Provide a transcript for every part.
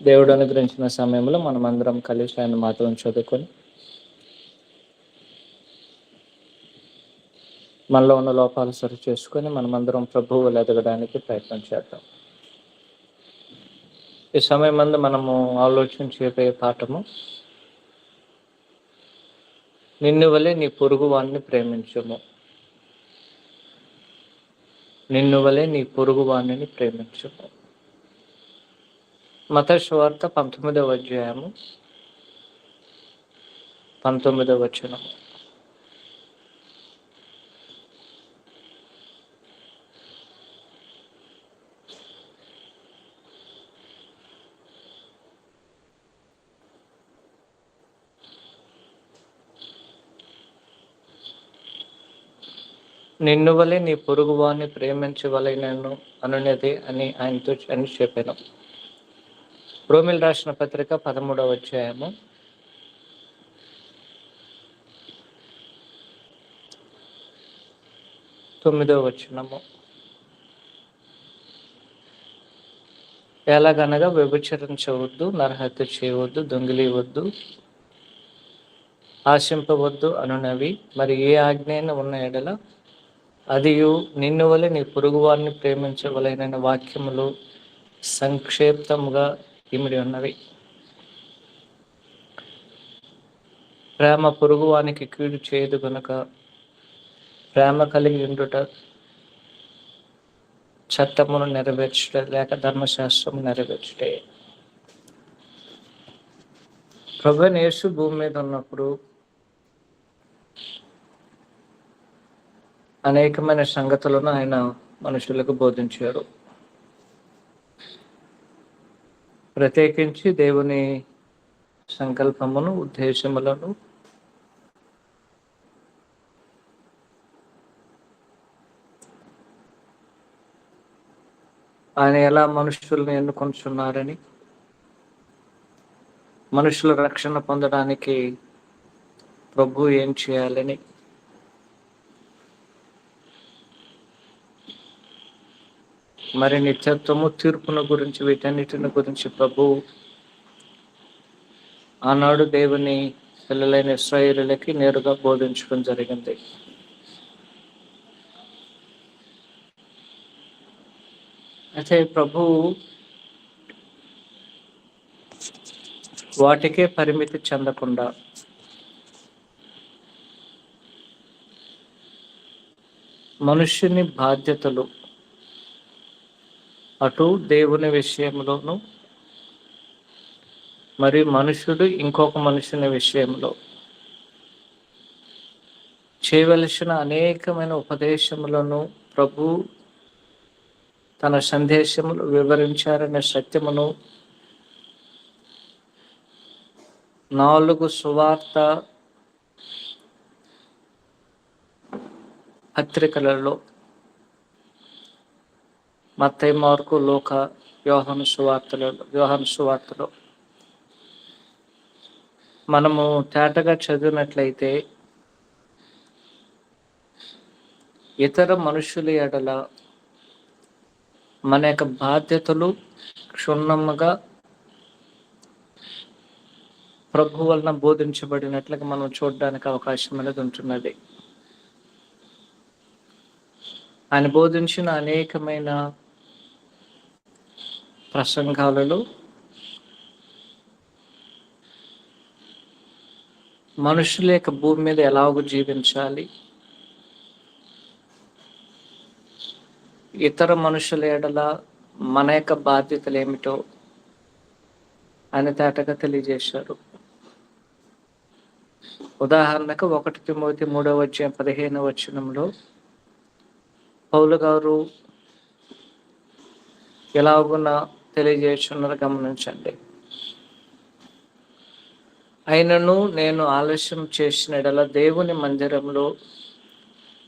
దేవుడు అనుగ్రహించిన సమయంలో మనం అందరం కలిసి ఆయన మాటలను చదువుకొని మనలో ఉన్న లోపాలు సరి చేసుకొని మనమందరం ప్రభువు ఎదగడానికి ప్రయత్నం చేద్దాం. ఈ సమయం మందు మనము ఆలోచించే పాఠము, నిన్ను వలె నీ పొరుగు వాణ్ణి ప్రేమించుము. నిన్ను వలె నీ పొరుగు వాణ్ణిని ప్రేమించుము. మత్తయి సువార్త 19వ అధ్యాయము 19వ వచనము. నిన్ను వలె నీ పొరుగు వాణ్ణి ప్రేమించవలెనను అనున్నది అని ఆయనతో అని చెప్పాను. రోమిల్ రాసిన పత్రిక 13వ అధ్యాయము 9వ వచనము. ఎలాగనగా వ్యభిచరించవద్దు, నరహత్య చేయవద్దు, దొంగిలివద్దు, ఆశింపవద్దు అనునవి మరి ఏ ఆజ్ఞైన ఉన్న ఎడల అదియు నిన్ను వలె నీ పొరుగు వారిని ప్రేమించవలెనని వాక్యములు సంక్షిప్తముగా ఇమిడి ఉన్నవి. ప్రేమ పొరుగువానికి కీడు చేయదు గనుక ప్రేమ కలిగి ఉండుట చట్టమును నెరవేర్చుట లేక ధర్మశాస్త్రము నెరవేర్చుటే. ప్రభువైన యేసు భూమి మీద ఉన్నప్పుడు అనేకమైన సంగతులను ఆయన మనుషులకు బోధించారు. ప్రత్యేకించి దేవుని సంకల్పమును, ఉద్దేశములను, ఆయన ఎలా మనుషులను ఎన్నుకొంటున్నారని, మనుషుల రక్షణ పొందడానికి ప్రభు ఏం చేయాలని, మరి నిత్యత్వము, తీర్పును గురించి, వీటన్నిటిని గురించి ప్రభు ఆనాడు దేవుని పిల్లలైన ఇశ్రాయేలులకి నేరుగా బోధించడం జరిగింది. అయితే ప్రభు వాటికే పరిమితి చెందకుండా మనుష్యుని బాధ్యతలు అటు దేవుని విషయంలోను మరి మనుషుడు ఇంకొక మనుషుని విషయంలో చేయవలసిన అనేకమైన ఉపదేశములను ప్రభు తన సందేశములు వివరించారనే సత్యమును 4 సువార్త పత్రికలలో మత్తయి, మార్కు, లూకా, యోహాను సువార్తలో మనము తేటగా చదివినట్లయితే ఇతర మనుషుల ఎడల మన యొక్క బాధ్యతలు క్షుణ్ణముగా ప్రభు వలన బోధించబడినట్లుగా మనం చూడడానికి అవకాశం అనేది ఉంటున్నది. ఆయన బోధించిన అనేకమైన ప్రసంగాలలో మనుషుల యొక్క భూమి మీద ఎలాగో జీవించాలి, ఇతర మనుషుల ఎడల మన యొక్క బాధ్యతలు ఏమిటో ఆయన తేటగా తెలియజేశారు. ఉదాహరణకు 1 తిమోతి 3వ అధ్యాయం 15వ వచనంలో పౌలు గారు ఎలాగున తెలియజేస్తున్నారు గమనించండి. అయినను నేను ఆలస్యం చేసిన ఎడల దేవుని మందిరంలో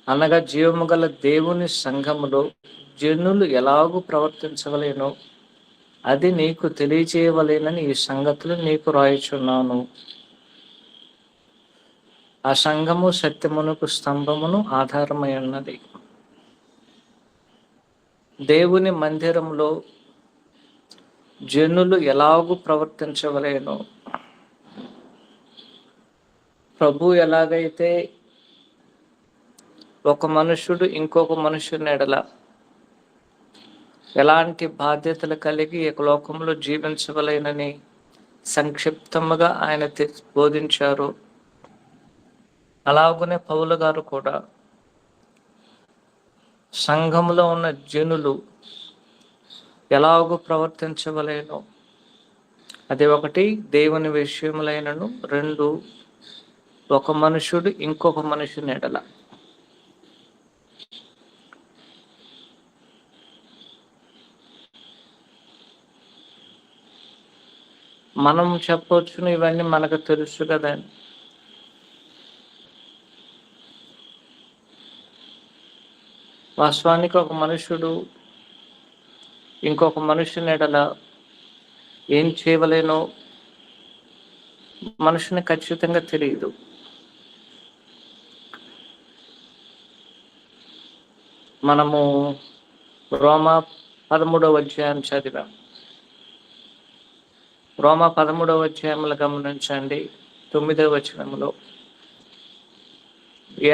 అనగా జీవము గల దేవుని సంఘములో జనులు ఎలాగూ ప్రవర్తించవలేనో అది నీకు తెలియజేయవలేనని ఈ సంగతులు నీకు రాయుచున్నాను. ఆ సంఘము సత్యమునకు స్తంభమును ఆధారమై ఉన్నది. దేవుని మందిరంలో జనులు ఎలాగూ ప్రవర్తించవలేను. ప్రభు ఎలాగైతే ఒక మనుషుడు ఇంకొక మనుషుని ఎడల ఎలాంటి బాధ్యతలు కలిగి ఈ లోకంలో జీవించవలేనని సంక్షిప్తముగా ఆయన బోధించారు. అలాగనే పౌలు గారు కూడా సంఘములో ఉన్న జనులు ఎలాగూ ప్రవర్తించవలేను, అది ఒకటి దేవుని విషయములైనను, 2 ఒక మనుషుడు ఇంకొక మనుషుని ఎడల. మనం చెప్పవచ్చును ఇవన్నీ మనకు తెలుసు కదా. వాస్తవానికి ఒక మనుషుడు ఇంకొక మనుషుని ఎడల ఏం చేయవలేనో మనుషుని ఖచ్చితంగా తెలియదు. మనము రోమా 13వ అధ్యాయం చదివాం. రోమా 13వ అధ్యాయంలో గమనించండి, 9వ వచనంలో,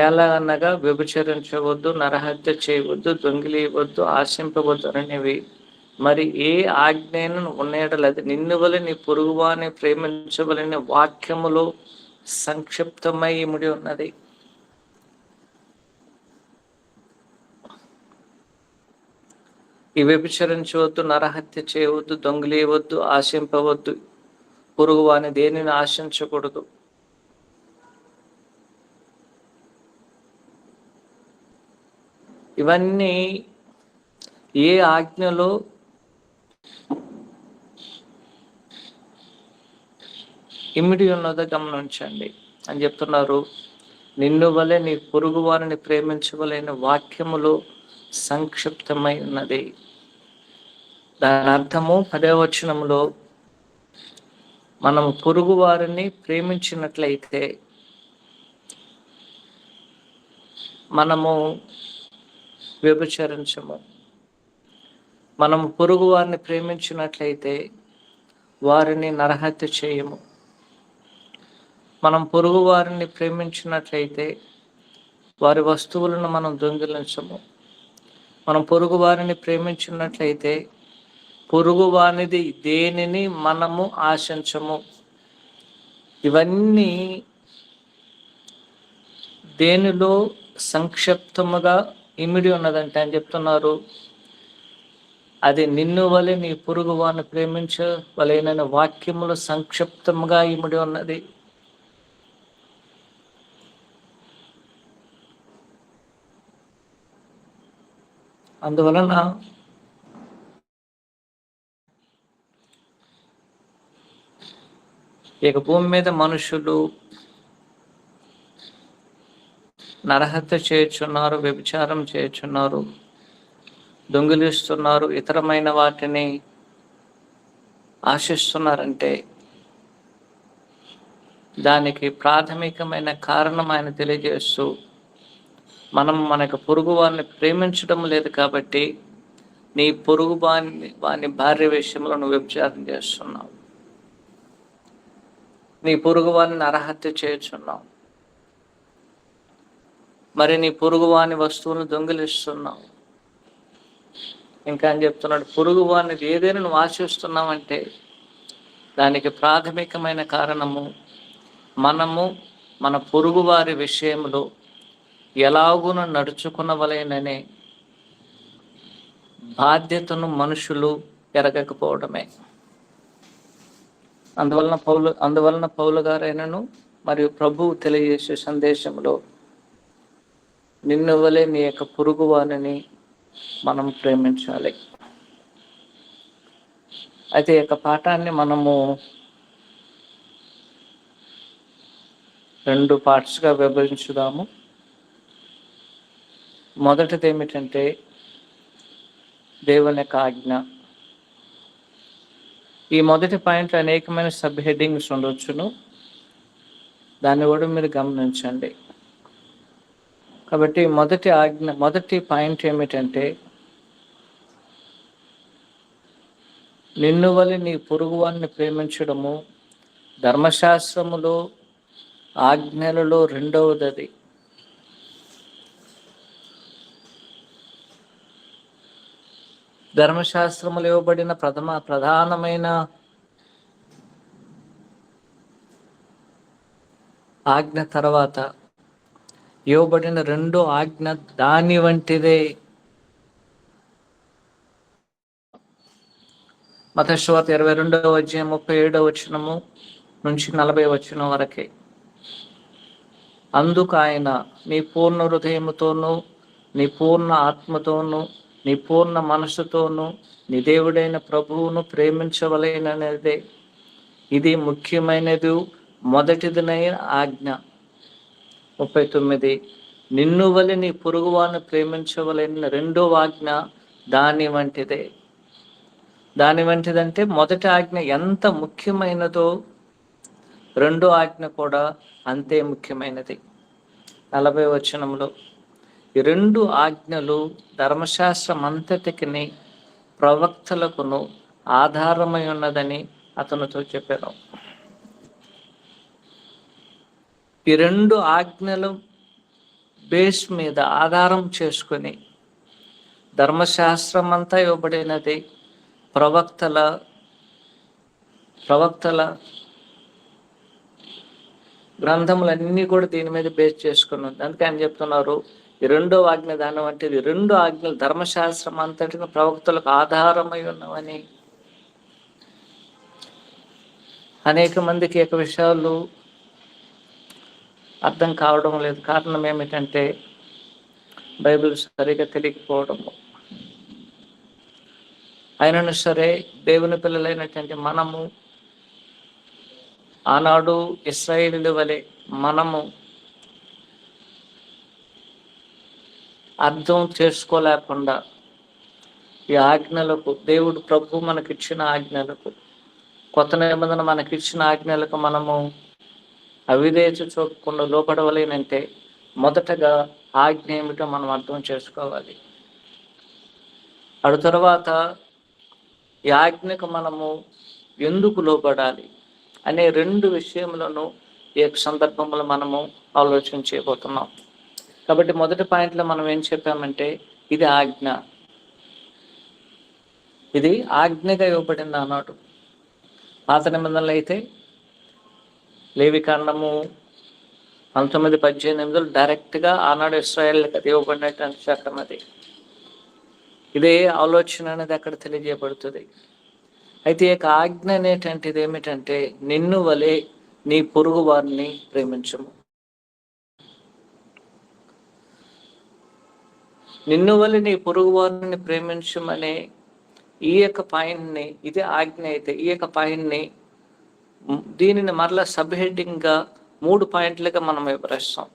ఎలా అనగా వ్యభిచరించవద్దు, నరహత్య చేయవద్దు, దొంగిలియవద్దు, ఆశింపవద్దు అనేవి మరి ఏ ఆజ్ఞను ఉన్నయడలది నిన్ను వలె నీ పొరుగువాని ప్రేమించవలనే వాక్యములో సంక్షిప్తమై ఇమిడి ఉన్నది. ఈ వ్యభిచరించవద్దు, నరహత్య చేయవద్దు, దొంగిలియవద్దు, ఆశింపవద్దు, పొరుగువాని దేనిని ఆశించకూడదు. ఇవన్నీ ఏ ఆజ్ఞలో ఇమిడి ఉన్నదో గమనించండి అని చెప్తున్నారు. నిన్ను వలె నీ పొరుగు వారిని ప్రేమించవలైన వాక్యములో సంక్షిప్తమై ఉన్నది. దాని అర్థము 10వ వచనంలో, మనము పొరుగు వారిని ప్రేమించినట్లయితే మనము వ్యభిచరించము. మనము పొరుగు వారిని ప్రేమించినట్లయితే వారిని నరహత్య చేయము. మనం పొరుగు వారిని ప్రేమించినట్లయితే వారి వస్తువులను మనం దొంగిలించము. మనం పొరుగు వారిని ప్రేమించినట్లయితే పొరుగు వారిది దేనిని మనము ఆశించము. ఇవన్నీ దేనిలో సంక్షిప్తముగా ఇమిడి ఉన్నదంటే అని చెప్తున్నారు. అది నిన్ను వలె నీ పొరుగు వారిని ప్రేమించవలెనని వాక్యములు సంక్షిప్తముగా ఇమిడి ఉన్నది. అందువలన ఇక భూమి మీద మనుషులు నరహత్య చేయుచున్నారు, వ్యభిచారం చేయుచున్నారు, దొంగిలిస్తున్నారు, ఇతరమైన వాటిని ఆశిస్తున్నారంటే దానికి ప్రాథమికమైన కారణం ఆయన తెలియజేస్తూ, మనం మనకు పొరుగు వారిని ప్రేమించడం లేదు కాబట్టి నీ పొరుగు వాని భార్య విషయంలో నువ్వు వ్యభిచారం చేస్తున్నావు, నీ పొరుగు వారిని నరహత్య చేయుచున్నావు, మరి నీ పొరుగు వాని వస్తువులను దొంగిలిస్తున్నావు. ఇంకా అని చెప్తున్నాడు, పొరుగు వారిని ఏదైనా నువ్వు ఆశిస్తున్నావంటే దానికి ప్రాథమికమైన కారణము మనము మన పొరుగు వారి విషయంలో ఎలాగున నడుచుకునవలెననే బాధ్యతను మనుషులు ఎరగకపోవడమే. అందువలన పౌలు గారైనను మరియు ప్రభువు తెలియజేసే సందేశంలో నిన్ను వలె నీ యొక్క పొరుగు వారిని మనం ప్రేమించాలి. అయితే ఈ యొక్క పాఠాన్ని మనము 2 పార్ట్స్గా విభజించుదాము. మొదటిది ఏమిటంటే దేవుని యొక్క ఆజ్ఞ. ఈ మొదటి పాయింట్లో అనేకమైన సబ్ హెడ్డింగ్స్ ఉండొచ్చును, దాన్ని కూడా మీరు గమనించండి. కాబట్టి మొదటి పాయింట్ ఏమిటంటే నిన్ను వలె నీ పొరుగువారిని ప్రేమించడము ధర్మశాస్త్రములో ఆజ్ఞలలో రెండవది. ధర్మశాస్త్రములు ఇవ్వబడిన ప్రధానమైన ఆజ్ఞ తర్వాత ఇవ్వబడిన రెండో ఆజ్ఞ దాని వంటిదే. మత్తయి సువార్త 22వ అధ్యాయం 37వ వచనము నుంచి 40వ వచనం వరకే. అందుకు ఆయన, నీ పూర్ణ హృదయముతోనూ, నీ పూర్ణ ఆత్మతోనూ, నీ పూర్ణ మనసుతోనూ నీ దేవుడైన ప్రభువును ప్రేమించవలెననేదే ఇది ముఖ్యమైనది, మొదటిదినైన ఆజ్ఞ. 39, నిన్ను వలె నీ పొరుగువారిని ప్రేమించవలెన రెండో ఆజ్ఞ దాని వంటిదే. దాని వంటిదంటే మొదటి ఆజ్ఞ ఎంత ముఖ్యమైనదో రెండో ఆజ్ఞ కూడా అంతే ముఖ్యమైనది. 40వ వచనంలో ఈ రెండు ఆజ్ఞలు ధర్మశాస్త్రం అంతటికి ప్రవక్తలకును ఆధారమై ఉన్నదని అతనితో చెప్పాను. ఈ రెండు ఆజ్ఞలు బేస్ మీద ఆధారం చేసుకుని ధర్మశాస్త్రం అంతా ఇవ్వబడినది, ప్రవక్తల గ్రంథములన్నీ కూడా దీని మీద బేస్ చేసుకుని ఉంది. అందుకే ఆయన చెప్తున్నారు, ఈ రెండో ఆజ్ఞ దాని వంటిది. రెండు ఆజ్ఞలు ధర్మశాస్త్రం అంతటికి ప్రవక్తలకు ఆధారమై ఉన్నవని. అనేక మందికి ఒక విషయాలు అర్థం కావడం లేదు. కారణం ఏమిటంటే బైబిల్ సరిగా తెలియకపోవడము. అయినను సరే దేవుని పిల్లలైనటువంటి మనము ఆనాడు ఇశ్రాయేలీయుల వలె మనము అర్థం చేసుకోలేకుండా ఈ ఆజ్ఞలకు, దేవుడు ప్రభు మనకిచ్చిన ఆజ్ఞలకు, కొత్త నిబంధన మనకిచ్చిన ఆజ్ఞలకు మనము అవిధేయత చూపకుండా లోపడవలేనంటే మొదటగా ఆజ్ఞ ఏమిటో మనం అర్థం చేసుకోవాలి. అటు తర్వాత ఈ ఆజ్ఞకు మనము ఎందుకు లోపడాలి అనే రెండు విషయములను ఈ సందర్భంలో మనము ఆలోచన చేయబోతున్నాం. కాబట్టి మొదటి పాయింట్లో మనం ఏం చెప్పామంటే ఇది ఆజ్ఞ. ఇది ఆజ్ఞగా ఇవ్వబడింది అన్నాడు. పాత నిబంధనలు అయితే లేవికాండము 19:18 డైరెక్ట్గా ఆనాడు ఇశ్రాయేలుకి అది ఇవ్వబడినటువంటి చట్టం. అది ఇదే ఆలోచన అనేది అక్కడ తెలియజేయబడుతుంది. అయితే ఇక ఆజ్ఞ అనేటువంటిది ఏమిటంటే నిన్ను వలె నీ పొరుగు వారిని ప్రేమించము. నిన్ను వలె నీ పొరుగు వారిని ప్రేమించమనే ఈ యొక్క పాయింట్ని, ఇదే ఆజ్ఞ అయితే ఈ యొక్క పాయింట్ని, దీనిని మరలా సబ్ హెడ్డింగ్గా 3 పాయింట్లుగా మనం వివరిస్తాం.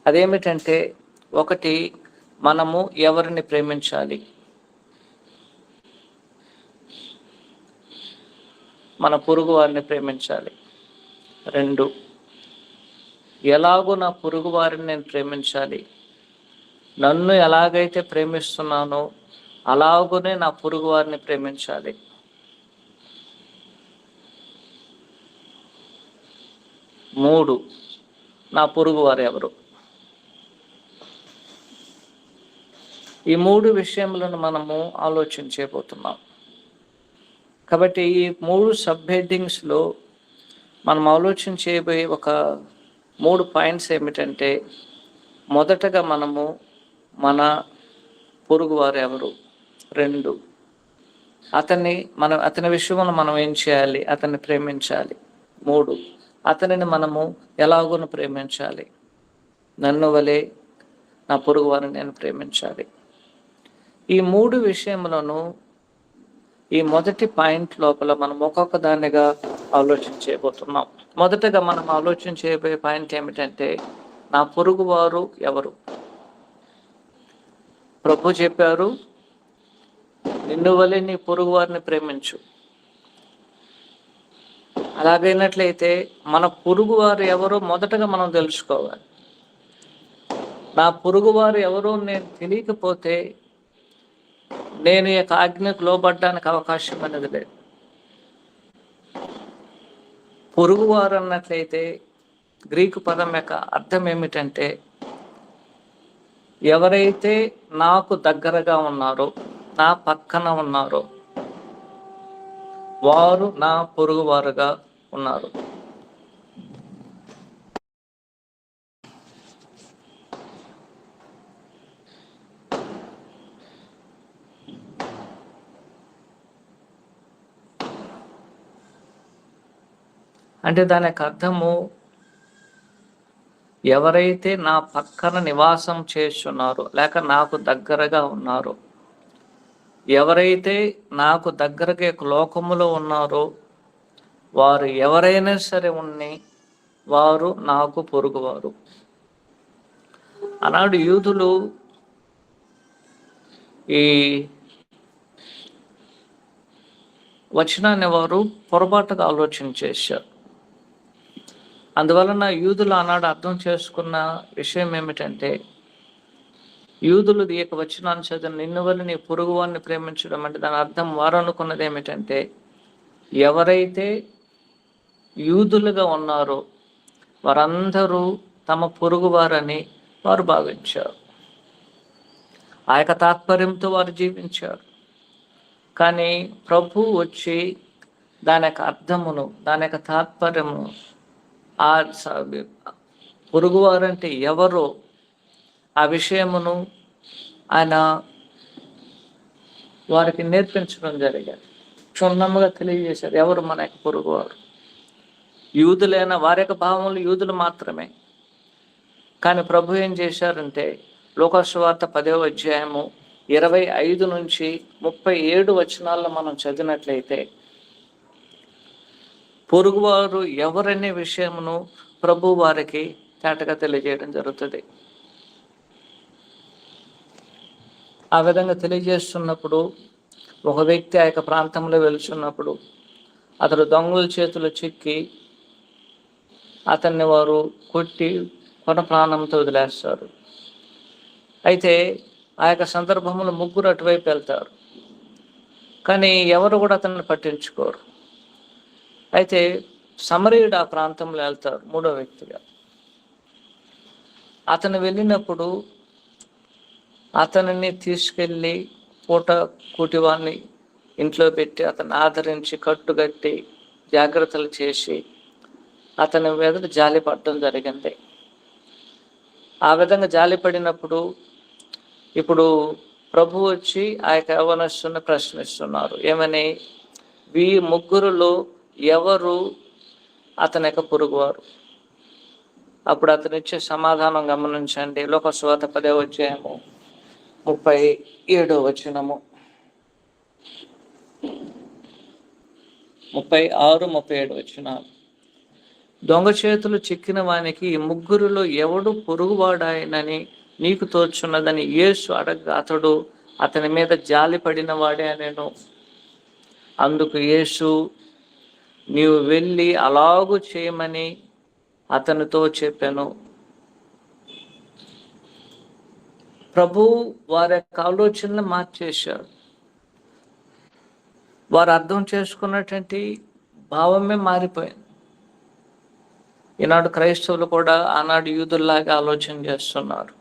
అదేమిటంటే, ఒకటి, మనము ఎవరిని ప్రేమించాలి, మన పొరుగు వారిని ప్రేమించాలి. 2, ఎలాగో నా పొరుగు వారిని నేను ప్రేమించాలి, నన్ను ఎలాగైతే ప్రేమిస్తున్నానో అలాగనే నా పొరుగు వారిని ప్రేమించాలి. 3, నా పొరుగు వారు ఎవరు. ఈ 3 విషయములను మనము ఆలోచించబోతున్నాం. కాబట్టి ఈ 3 సబ్ హెడ్డింగ్స్లో మనం ఆలోచన చేయబోయే ఒక 3 పాయింట్స్ ఏమిటంటే, మొదటగా మనము మన పొరుగు వారు ఎవరు. 2, అతని విషయంలో మనం ఏం చేయాలి, అతన్ని ప్రేమించాలి. 3, అతనిని మనము ఎలాగోను ప్రేమించాలి, నన్ను వలె నా పొరుగు వారిని నేను ప్రేమించాలి. ఈ 3 విషయములను ఈ మొదటి పాయింట్ లోపల మనం ఒక్కొక్క దానిగా ఆలోచించబోతున్నాం. మొదటగా మనం ఆలోచించబోయే పాయింట్ ఏమిటంటే, నా పొరుగు వారు ఎవరు. ప్రభు చెప్పారు, నిన్ను వలె నీ పొరుగు వారిని ప్రేమించు. అలాగైనట్లయితే మన పొరుగు వారు ఎవరో మొదటగా మనం తెలుసుకోవాలి. నా పొరుగు వారు ఎవరో నేను తెలియకపోతే నేను ఈ యొక్క ఆజ్ఞకు లోబడ్డానికి అవకాశం అనేది లేదు. పొరుగువారు అన్నట్లయితే గ్రీకు పదం యొక్క అర్థం ఏమిటంటే, ఎవరైతే నాకు దగ్గరగా ఉన్నారో, నా పక్కన ఉన్నారో వారు నా పొరుగువారుగా ఉన్నారు. అంటే దాని యొక్క అర్థము, ఎవరైతే నా పక్కన నివాసం చేస్తున్నారో లేక నాకు దగ్గరగా ఉన్నారో, ఎవరైతే నాకు దగ్గరగా లోకములో ఉన్నారో వారు ఎవరైనా సరే వారు నాకు పొరుగువారు. ఆనాడు యూదులు ఈ వచనాన్ని వారు పొరపాటుగా ఆలోచన చేశారు. అందువలన యూదులు ఆనాడు అర్థం చేసుకున్న విషయం ఏమిటంటే, యూదులు ఈ యొక్క వచనాన్ని చదివిన నిన్ను వల్ల నీ పొరుగువారిని ప్రేమించడం అంటే దాని అర్థం వారు అనుకున్నది ఏమిటంటే, ఎవరైతే యూదులుగా ఉన్నారో వారందరూ తమ పొరుగువారని వారు భావించారు. ఆ యొక్క తాత్పర్యంతో వారు జీవించారు. కానీ ప్రభు వచ్చి దాని యొక్క అర్థమును, దాని యొక్క తాత్పర్యమును, ఆ పొరుగువారంటే ఎవరో ఆ విషయమును ఆయన వారికి నేర్పించడం జరిగింది. క్షుణ్ణముగా తెలియజేశారు ఎవరు మన యొక్క పొరుగువారు. యూదులైన వారి యొక్క భావములు యూదులు మాత్రమే. కానీ ప్రభు ఏం చేశారంటే, లూకా సువార్త 10వ అధ్యాయము 25 నుంచి 37 వచనాలను మనం చదివినట్లయితే, పొరుగువారు ఎవరనే విషయమును ప్రభు వారికి తేటగా తెలియజేయడం జరుగుతుంది. ఆ విధంగా తెలియజేస్తున్నప్పుడు, ఒక వ్యక్తి ఆ యొక్క ప్రాంతంలో వెళ్తున్నప్పుడు అతడు దొంగల చేతులు చిక్కి అతన్ని వారు కొట్టి కొన ప్రాణంతో వదిలేస్తారు. అయితే ఆ యొక్క సందర్భంలో ముగ్గురు అటువైపు వెళ్తారు, కానీ ఎవరు కూడా అతన్ని పట్టించుకోరు. అయితే సమరయుడు ఆ ప్రాంతంలో వెళ్తారు మూడో వ్యక్తిగా. అతను వెళ్ళినప్పుడు అతనిని తీసుకెళ్ళి పూట కూటివాన్ని ఇంట్లో పెట్టి అతన్ని ఆదరించి కట్టుగట్టి జాగ్రత్తలు చేసి అతని మీద జాలి పడడం జరిగింది. ఆ విధంగా జాలి పడినప్పుడు ఇప్పుడు ప్రభు వచ్చి ఆ యొక్క యవనస్తుని ప్రశ్నిస్తున్నారు, ఏమని? ఈ ముగ్గురులో ఎవరు అతని యొక్క పొరుగువారు? అప్పుడు అతను ఇచ్చే సమాధానం గమనించండి. లూకా సువార్త 10వ అధ్యాయము 37వ వచనము, 36, 37 వచనాలు. దొంగ చేతులు చిక్కిన వానికి ఈ ముగ్గురులో ఎవడు పొరుగువాడాయనని నీకు తోచున్నదని యేసు అడగగా అతడు అతని మీద జాలి పడిన వాడే అనేను. అందుకు యేసు, నీవు వెళ్ళి అలాగూ చేయమని అతనితో చెప్పాను. ప్రభు వారి యొక్క ఆలోచనలు మార్చేశారు. వారు అర్థం చేసుకున్నటువంటి భావమే మారిపోయింది. ఈనాడు క్రైస్తవులు కూడా ఆనాడు యూదుల్లాగే ఆలోచన చేస్తున్నారు.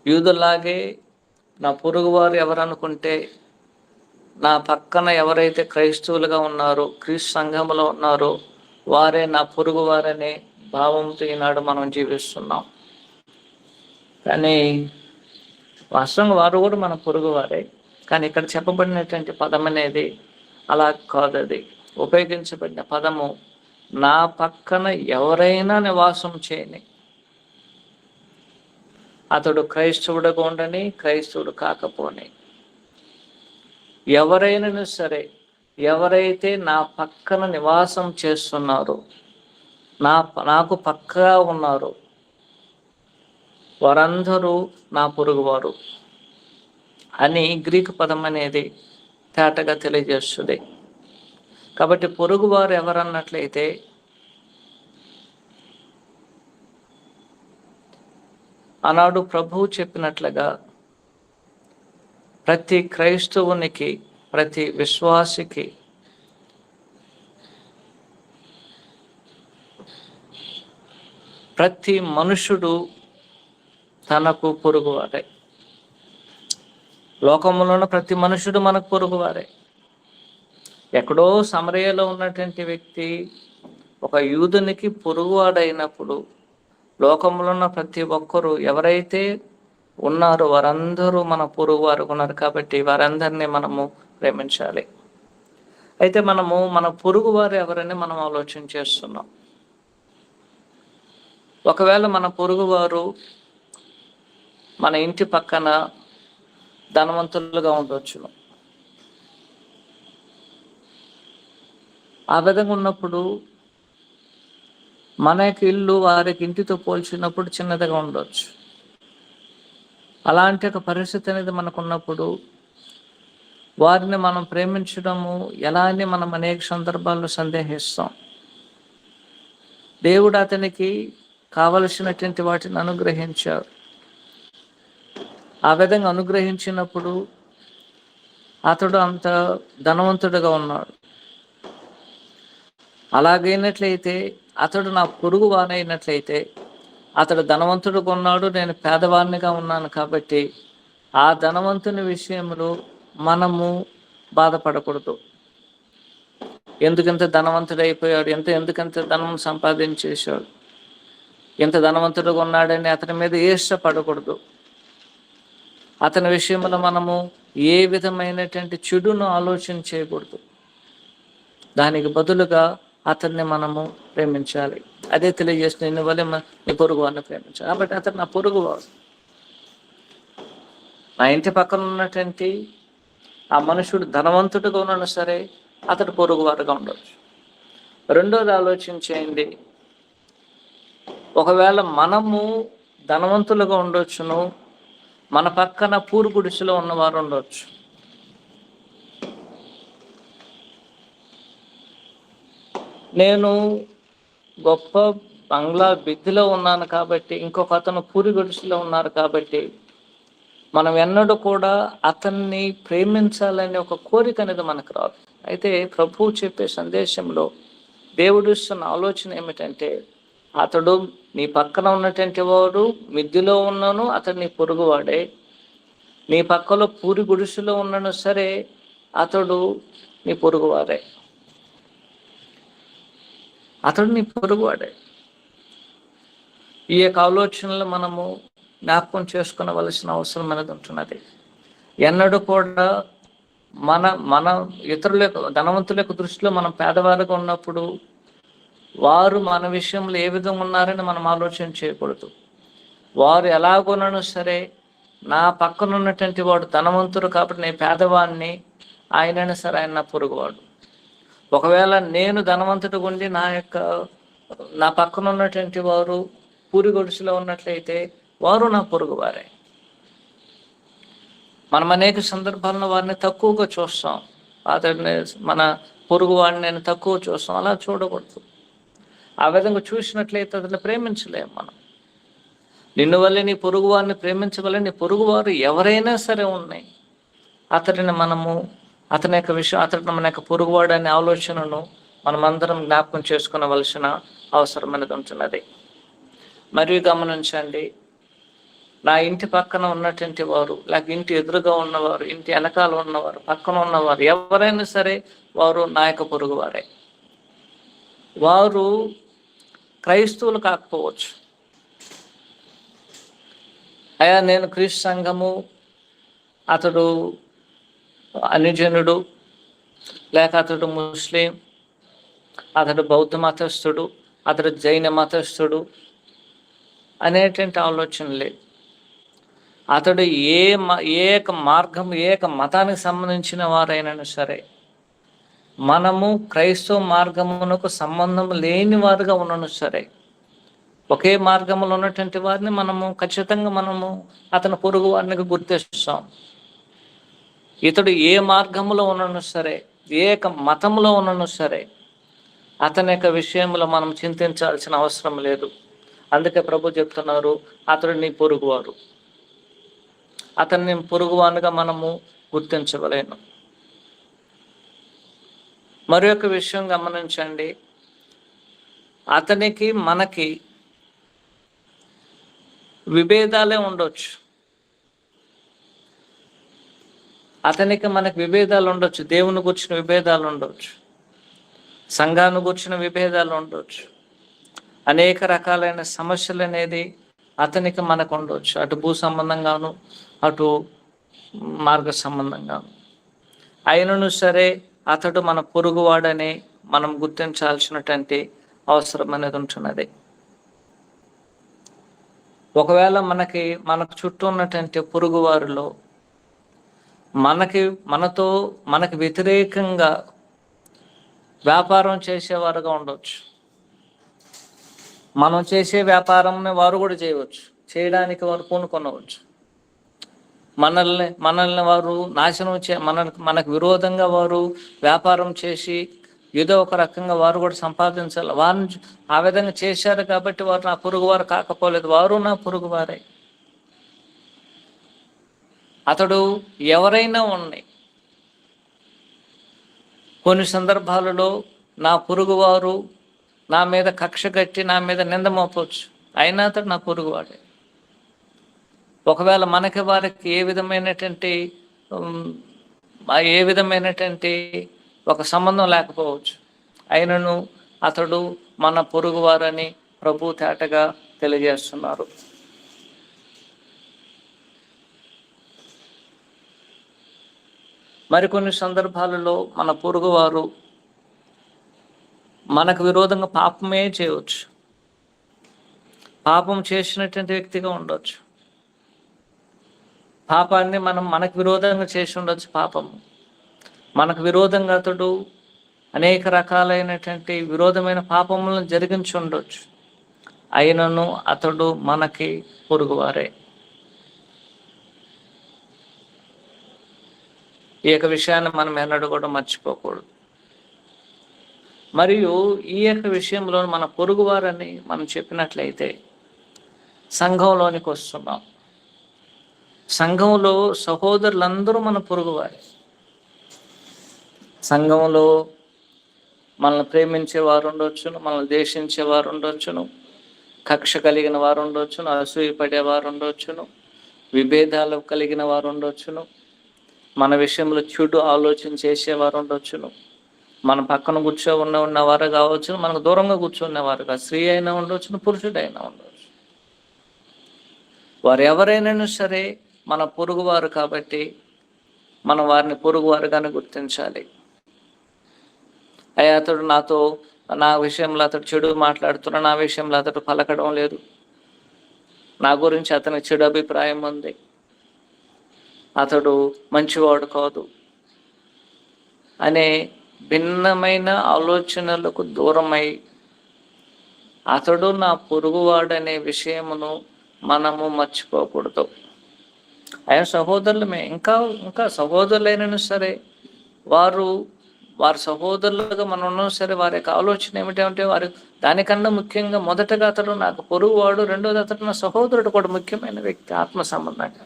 యూదుల్లాగే నా పొరుగువారు ఎవరనుకుంటే, నా పక్కన ఎవరైతే క్రైస్తవులుగా ఉన్నారో, క్రీస్తు సంఘంలో ఉన్నారో వారే నా పొరుగువారనే భావంతో ఈనాడు మనం జీవిస్తున్నాం. కానీ వాస్తవంగా వారు కూడా మన పొరుగువారే. కానీ ఇక్కడ చెప్పబడినటువంటి పదం అనేది అలా కాదు. అది ఉపయోగించబడిన పదము నా పక్కన ఎవరైనా నివాసం చేయని, అతడు క్రైస్తవుడుగా ఉండని నాకు కాకపోని, ఎవరైనా సరే ఎవరైతే నా పక్కన నివాసం చేస్తున్నారో, నాకు పక్కగా ఉన్నారు, వారందరూ నా పొరుగువారు అని గ్రీకు పదం అనేది తేటగా తెలియజేస్తుంది. కాబట్టి పొరుగువారు ఎవరన్నట్లయితే ఆనాడు ప్రభువు చెప్పినట్లుగా ప్రతి క్రైస్తవునికి, ప్రతి విశ్వాసికి ప్రతి మనుషుడు తనకు పొరుగువారే. లోకంలో ఉన్న ప్రతి మనుషుడు మనకు పొరుగువారే. ఎక్కడో సమరయలో ఉన్నటువంటి వ్యక్తి ఒక యూదునికి పొరుగువాడైనప్పుడు లోకంలో ఉన్న ప్రతి ఒక్కరూ ఎవరైతే ఉన్నారో వారందరూ మన పొరుగువారు ఉన్నారు. కాబట్టి వారందరినీ మనము ప్రేమించాలి. అయితే మనము మన పొరుగువారు ఎవరని మనం ఆలోచన చేస్తున్నాం. ఒకవేళ మన పొరుగువారు మన ఇంటి పక్కన ధనవంతులుగా ఉండొచ్చు. ఆ విధంగా ఉన్నప్పుడు మన యొక్క ఇల్లు వారికి ఇంటితో పోల్చినప్పుడు చిన్నదిగా ఉండొచ్చు. అలాంటి ఒక పరిస్థితి అనేది మనకు ఉన్నప్పుడు వారిని మనం ప్రేమించడము ఎలా అని మనం అనేక సందర్భాల్లో సందేహిస్తాం. దేవుడు అతనికి కావలసినటువంటి వాటిని అనుగ్రహించారు. ఆ విధంగా అనుగ్రహించినప్పుడు అతడు అంత ధనవంతుడిగా ఉన్నాడు. అలాగైనట్లయితే అతడు నా పొరుగు వారైనట్లయితే అతడు ధనవంతుడుగా ఉన్నాడు, నేను పేదవాడినిగా ఉన్నాను. కాబట్టి ఆ ధనవంతుని విషయంలో మనము బాధపడకూడదు. ఎందుకంత ధనవంతుడైపోయాడు, ఎందుకంత ధనం సంపాదించేశాడు, ఎంత ధనవంతుడుగా ఉన్నాడని అతని మీద ఈర్ష్యపడకూడదు. అతని విషయంలో మనము ఏ విధమైనటువంటి చెడును ఆలోచన చేయకూడదు. దానికి బదులుగా అతన్ని మనము ప్రేమించాలి. అదే తెలియజేసిన నిన్ను వల్ల నీ పొరుగు వారిని ప్రేమించాలి. కాబట్టి అతను నా పొరుగువాడు. నా ఇంటి పక్కన ఉన్నటువంటి ఆ మనుషుడు ధనవంతుడిగా ఉన్నాడు సరే, అతడు పొరుగువారుగా ఉండవచ్చు. రెండోది ఆలోచన చేయండి, ఒకవేళ మనము ధనవంతులుగా ఉండొచ్చును, మన పక్కన పూరు గుడిసెలో ఉన్నవారు ఉండవచ్చు. నేను గొప్ప బంగ్లా బిద్దిలో ఉన్నాను కాబట్టి, ఇంకొక అతను పూరి గుడిసెలో ఉన్నారు కాబట్టి మనం ఎన్నడూ కూడా అతన్ని ప్రేమించాలనే ఒక కోరిక అనేది మనకు రాదు. అయితే ప్రభువు చెప్పే సందేశంలో దేవుడు ఇస్తున్న ఆలోచన ఏమిటంటే, అతడు నీ పక్కన ఉన్నటువంటి వాడు మిద్దిలో ఉన్నాను, అతడు నీ పొరుగువాడే. నీ పక్కలో పూరి గుడిసెలో ఉన్నాను సరే, అతడు నీ పొరుగువాడే. అతడు నీ పొరుగువాడే. ఈ యొక్క ఆలోచనలు మనము జ్ఞాపకం చేసుకునవలసిన అవసరం అనేది ఉంటున్నది. ఎన్నడూ కూడా మన ఇతరుల యొక్క ధనవంతుల యొక్క దృష్టిలో మనం పేదవారుగా ఉన్నప్పుడు వారు మన విషయంలో ఏ విధంగా ఉన్నారని మనం ఆలోచన చేయకూడదు. వారు ఎలాగోనను సరే, నా పక్కన ఉన్నటువంటి వాడు ధనవంతుడు కాబట్టి నేను పేదవాడిని, ఆయనైనా సరే ఆయన నా పొరుగువాడు. ఒకవేళ నేను ధనవంతుడిగా ఉండి నా పక్కన ఉన్నటువంటి వారు పూరి గుడిసెలో ఉన్నట్లయితే వారు నా పొరుగువారే. మనం అనేక సందర్భాల్లో వారిని తక్కువగా చూస్తాం. అతడిని, మన పొరుగు వాడిని నేను తక్కువ చూస్తాం. అలా చూడకూడదు. ఆ విధంగా చూసినట్లయితే అతన్ని ప్రేమించలేము మనం. నిన్ను వల్లే నీ పొరుగు వారిని ప్రేమించగల నీ పొరుగువారు ఎవరైనా సరే ఉన్నాయి, అతడిని మన యొక్క పొరుగువాడు అనే ఆలోచనను మనమందరం జ్ఞాపకం చేసుకునవలసిన అవసరం అనేది ఉంటున్నది. మరియు గమనించండి, నా ఇంటి పక్కన ఉన్నటువంటి వారు, లేక ఇంటి ఎదురుగా ఉన్నవారు, ఇంటి వెనకాల ఉన్నవారు, పక్కన ఉన్నవారు ఎవరైనా సరే వారు నా యొక్క పొరుగువారే. వారు క్రైస్తవులు కాకపోవచ్చు. అయ్యా నేను క్రీస్తు సంఘము, అతడు అనుజనుడు, లేక అతడు ముస్లిం, అతడు బౌద్ధ మతస్థుడు, అతడు జైన మతస్థుడు అనేటువంటి ఆలోచన లేదు. అతడు ఏ మతానికి సంబంధించిన వారైనా సరే, మనము క్రైస్తవ మార్గమునకు సంబంధం లేని వారుగా ఉన్నను సరే, ఒకే మార్గంలో ఉన్నటువంటి వారిని ఖచ్చితంగా అతని పొరుగు వారిని గుర్తిస్తాం. ఇతడు ఏ మార్గంలో ఉన్నను సరే, ఏ మతంలో ఉన్నను సరే, అతని యొక్క విషయంలో మనం చింతించాల్సిన అవసరం లేదు. అందుకే ప్రభు చెప్తున్నారు, అతడు నీ పొరుగువారు. అతన్ని పొరుగువానుగా మనము గుర్తించవలేను. మరి ఒక విషయం గమనించండి, అతనికి మనకి విభేదాలే ఉండొచ్చు. అతనికి మనకి విభేదాలు ఉండొచ్చు. దేవుని గురించిన విభేదాలు ఉండొచ్చు, సంఘాన్ని గురించిన విభేదాలు ఉండొచ్చు, అనేక రకాలైన సమస్యలు అనేది అతనికి మనకు ఉండొచ్చు. అటు భూ సంబంధంగాను, అటు మార్గ సంబంధంగాను. అయినను సరే అతడు మన పొరుగువాడని మనం గుర్తించాల్సినటువంటి అవసరం అనేది ఉంటున్నది. ఒకవేళ మనకు చుట్టూ ఉన్నటువంటి పొరుగువారిలో మనకి వ్యతిరేకంగా వ్యాపారం చేసేవారుగా ఉండవచ్చు. మనం చేసే వ్యాపారంని వారు కూడా చేయవచ్చు, చేయడానికి వారు పూనుకొనవచ్చు. మనల్ని వారు నాశనం మనకు విరోధంగా వారు వ్యాపారం చేసి ఏదో ఒక రకంగా వారు కూడా సంపాదించాలి. వారిని ఆ విధంగా చేశారు కాబట్టి వారు నా పొరుగువారు కాకపోలేదు, వారు నా పొరుగువారే. అతడు ఎవరైనా ఉన్నాయి. కొన్ని సందర్భాలలో నా పొరుగువారు నా మీద కక్ష కట్టి నా మీద నింద మోపవచ్చు, అయినా అతడు నా పొరుగువాడే. ఒకవేళ మనకి వారికి ఏ విధమైనటువంటి ఒక సంబంధం లేకపోవచ్చు, అయినను అతడు మన పొరుగువారని ప్రభు తేటగా తెలియజేస్తున్నారు. మరికొన్ని సందర్భాలలో మన పొరుగువారు మనకు విరోధంగా పాపమే చేయవచ్చు, పాపం చేసినటువంటి వ్యక్తిగా ఉండొచ్చు. పాపాన్ని మనకు విరోధంగా చేసి ఉండొచ్చు. పాపము మనకు విరోధంగా అతడు అనేక రకాలైనటువంటి విరోధమైన పాపములను జరిగించి ఉండొచ్చు, అయినను అతడు మనకి పొరుగువారే. ఈ యొక్క విషయాన్ని మనం ఎన్నడూ కూడా మర్చిపోకూడదు. మరియు ఈ యొక్క విషయంలో మన పొరుగువారని మనం చెప్పినట్లయితే సంఘంలోనికి వస్తున్నాం. సంఘంలో సహోదరులందరూ మన పొరుగువారే. సంఘంలో మనల్ని ప్రేమించే వారు ఉండొచ్చును, మనల్ని ద్వేషించే వారు ఉండొచ్చును, కక్ష కలిగిన వారు ఉండొచ్చును, అసూయపడే వారు ఉండొచ్చును, విభేదాలు కలిగిన వారు ఉండొచ్చును, మన విషయంలో చెడు ఆలోచన చేసేవారు ఉండొచ్చును, మన పక్కన ఉన్నవారు కావచ్చును, మనకు దూరంగా కూర్చున్నవారు కాదు, స్త్రీ అయినా ఉండొచ్చును, పురుషుడైనా ఉండొచ్చు. వారు ఎవరైనా సరే మన పొరుగువారు కాబట్టి మనం వారిని పొరుగువారుగానే గుర్తించాలి. అయ్యా అతడు నా విషయంలో అతడు చెడు మాట్లాడుతున్నా, నా విషయంలో అతడు పలకడం లేదు, నా గురించి అతనికి చెడు అభిప్రాయం ఉంది, అతడు మంచివాడు కాదు అనే భిన్నమైన ఆలోచనలకు దూరమై అతడు నా పొరుగువాడనే విషయమును మనము మర్చిపోకూడదు. అయ్యా సహోదరులమే, ఇంకా సహోదరులైనా సరే వారి సహోదరులుగా మనం ఉన్నా సరే వారి యొక్క ఆలోచన ఏమిటంటే వారు దానికన్నా ముఖ్యంగా మొదటగా అతడు నాకు పొరుగువాడు, రెండోది అతడు నా సహోదరుడు కూడా ముఖ్యమైన వ్యక్తి ఆత్మ సంబంధంగా.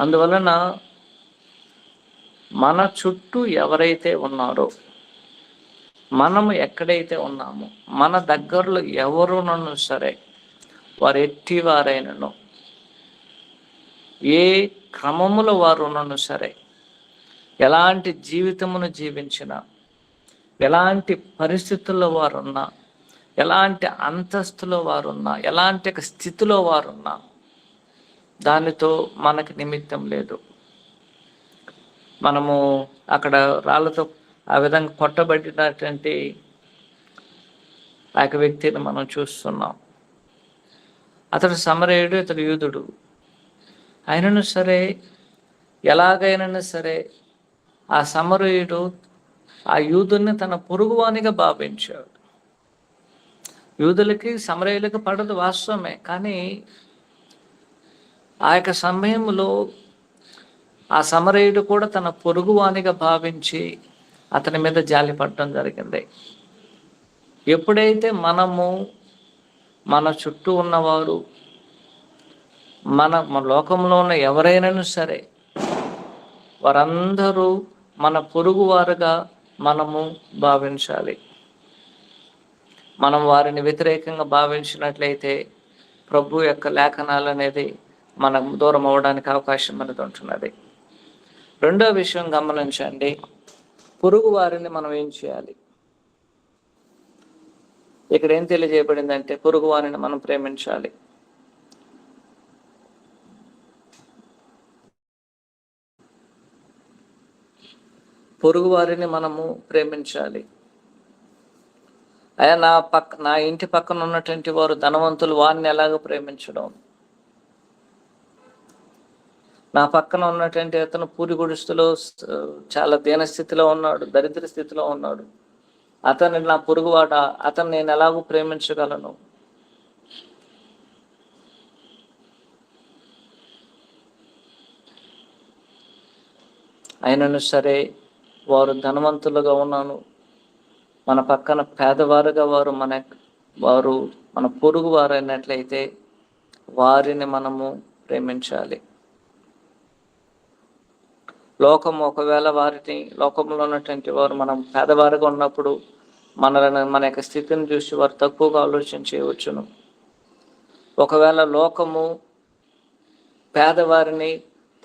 అందువలన మన చుట్టూ ఎవరైతే ఉన్నారో, మనము ఎక్కడైతే ఉన్నామో, మన దగ్గరలో ఎవరునను సరే వారు ఎట్టి వారైనను, ఏ క్రమములో వారు ఉన్నను సరే, ఎలాంటి జీవితమును జీవించినా, ఎలాంటి పరిస్థితుల్లో వారున్నా, ఎలాంటి అంతస్తులో వారున్నా, ఎలాంటి స్థితిలో వారున్నా దానితో మనకి నిమిత్తం లేదు. మనము అక్కడ రాళ్ళతో ఆ విధంగా కొట్టబడినటువంటి ఆ యొక్క వ్యక్తిని మనం చూస్తున్నాం. అతడు సమరయుడు, ఇతడు యూదుడు. అయినను సరే ఎలాగైనా సరే ఆ సమరయుడు ఆ యూదుని తన పొరుగువానిగా భావించాడు. యూదులకి సమరయులకి పడదు వాస్తవమే, కానీ ఆ యొక్క సమయంలో ఆ సమరయుడు కూడా తన పొరుగువానిగా భావించి అతని మీద జాలి పడటం జరిగింది. ఎప్పుడైతే మనము మన చుట్టూ ఉన్నవారు మన లోకంలో ఉన్న ఎవరైనాను సరే వారందరూ మన పొరుగువారుగా మనము భావించాలి. మనం వారిని వ్యతిరేకంగా భావించినట్లయితే ప్రభు యొక్క లేఖనాలు అనేది మనం దూరం అవ్వడానికి అవకాశం అనేది ఉంటున్నది. రెండో విషయం గమనించండి, పొరుగు వారిని మనం ఏం చేయాలి? ఇక్కడ ఏం తెలియజేయబడిందంటే పొరుగు వారిని మనం ప్రేమించాలి. పొరుగు వారిని మనము ప్రేమించాలి. అయ్యా నా ఇంటి పక్కన ఉన్నటువంటి వారు ధనవంతులు, వారిని ఎలాగ ప్రేమించడం? నా పక్కన ఉన్నటువంటి అతను పూరి గుడిస్తులో చాలా దీన స్థితిలో ఉన్నాడు, దరిద్ర స్థితిలో ఉన్నాడు, అతను నా పొరుగువాడ, అతను నేను ఎలాగూ ప్రేమించగలను? అయినను సరే వారు ధనవంతులుగా ఉన్నాను, మన పక్కన పేదవారుగా వారు మన పొరుగు వారు అయినట్లయితే వారిని మనము ప్రేమించాలి. ఒకవేళ లోకంలో ఉన్నటువంటి వారు మనం పేదవారుగా ఉన్నప్పుడు మన యొక్క స్థితిని చూసి వారు తక్కువగా ఆలోచన చేయవచ్చును. ఒకవేళ లోకము పేదవారిని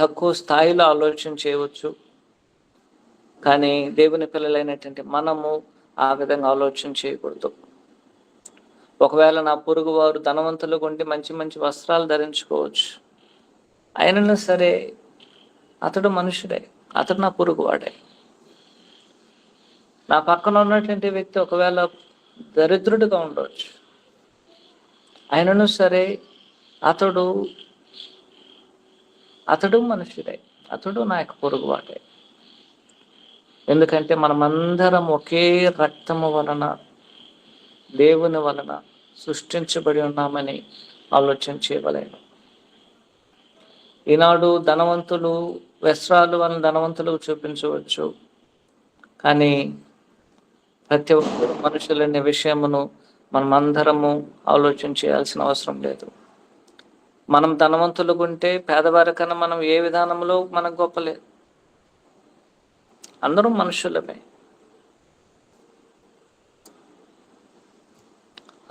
తక్కువ స్థాయిలో ఆలోచన చేయవచ్చు, కానీ దేవుని పిల్లలైనటువంటి మనము ఆ విధంగా ఆలోచన చేయకూడదు. ఒకవేళ నా పొరుగు వారు ధనవంతులుగా ఉండి మంచి మంచి వస్త్రాలు ధరించుకోవచ్చు, అయినా సరే అతడు మనుషుడే, అతడు నా పొరుగువాడే. నా పక్కన ఉన్నటువంటి వ్యక్తి ఒకవేళ దరిద్రుడిగా ఉండవచ్చు, అయినను సరే అతడు మనుషుడే, అతడు నా యొక్క పొరుగువాడే. ఎందుకంటే మనమందరం ఒకే రక్తము వలన దేవుని వలన సృష్టించబడి ఉన్నామని ఆలోచన చేయవలేను. ఈనాడు ధనవంతులు వస్త్రాలు వలన ధనవంతులు చూపించవచ్చు, కానీ ప్రతి ఒక్కరు మనుషులనే విషయమును మనమందరము ఆలోచన చేయాల్సిన అవసరం లేదు. మనం ధనవంతులుగా ఉంటే పేదవారి కన్నా మనం ఏ విధానంలో మనకు గొప్పలేదు, అందరూ మనుషులమే.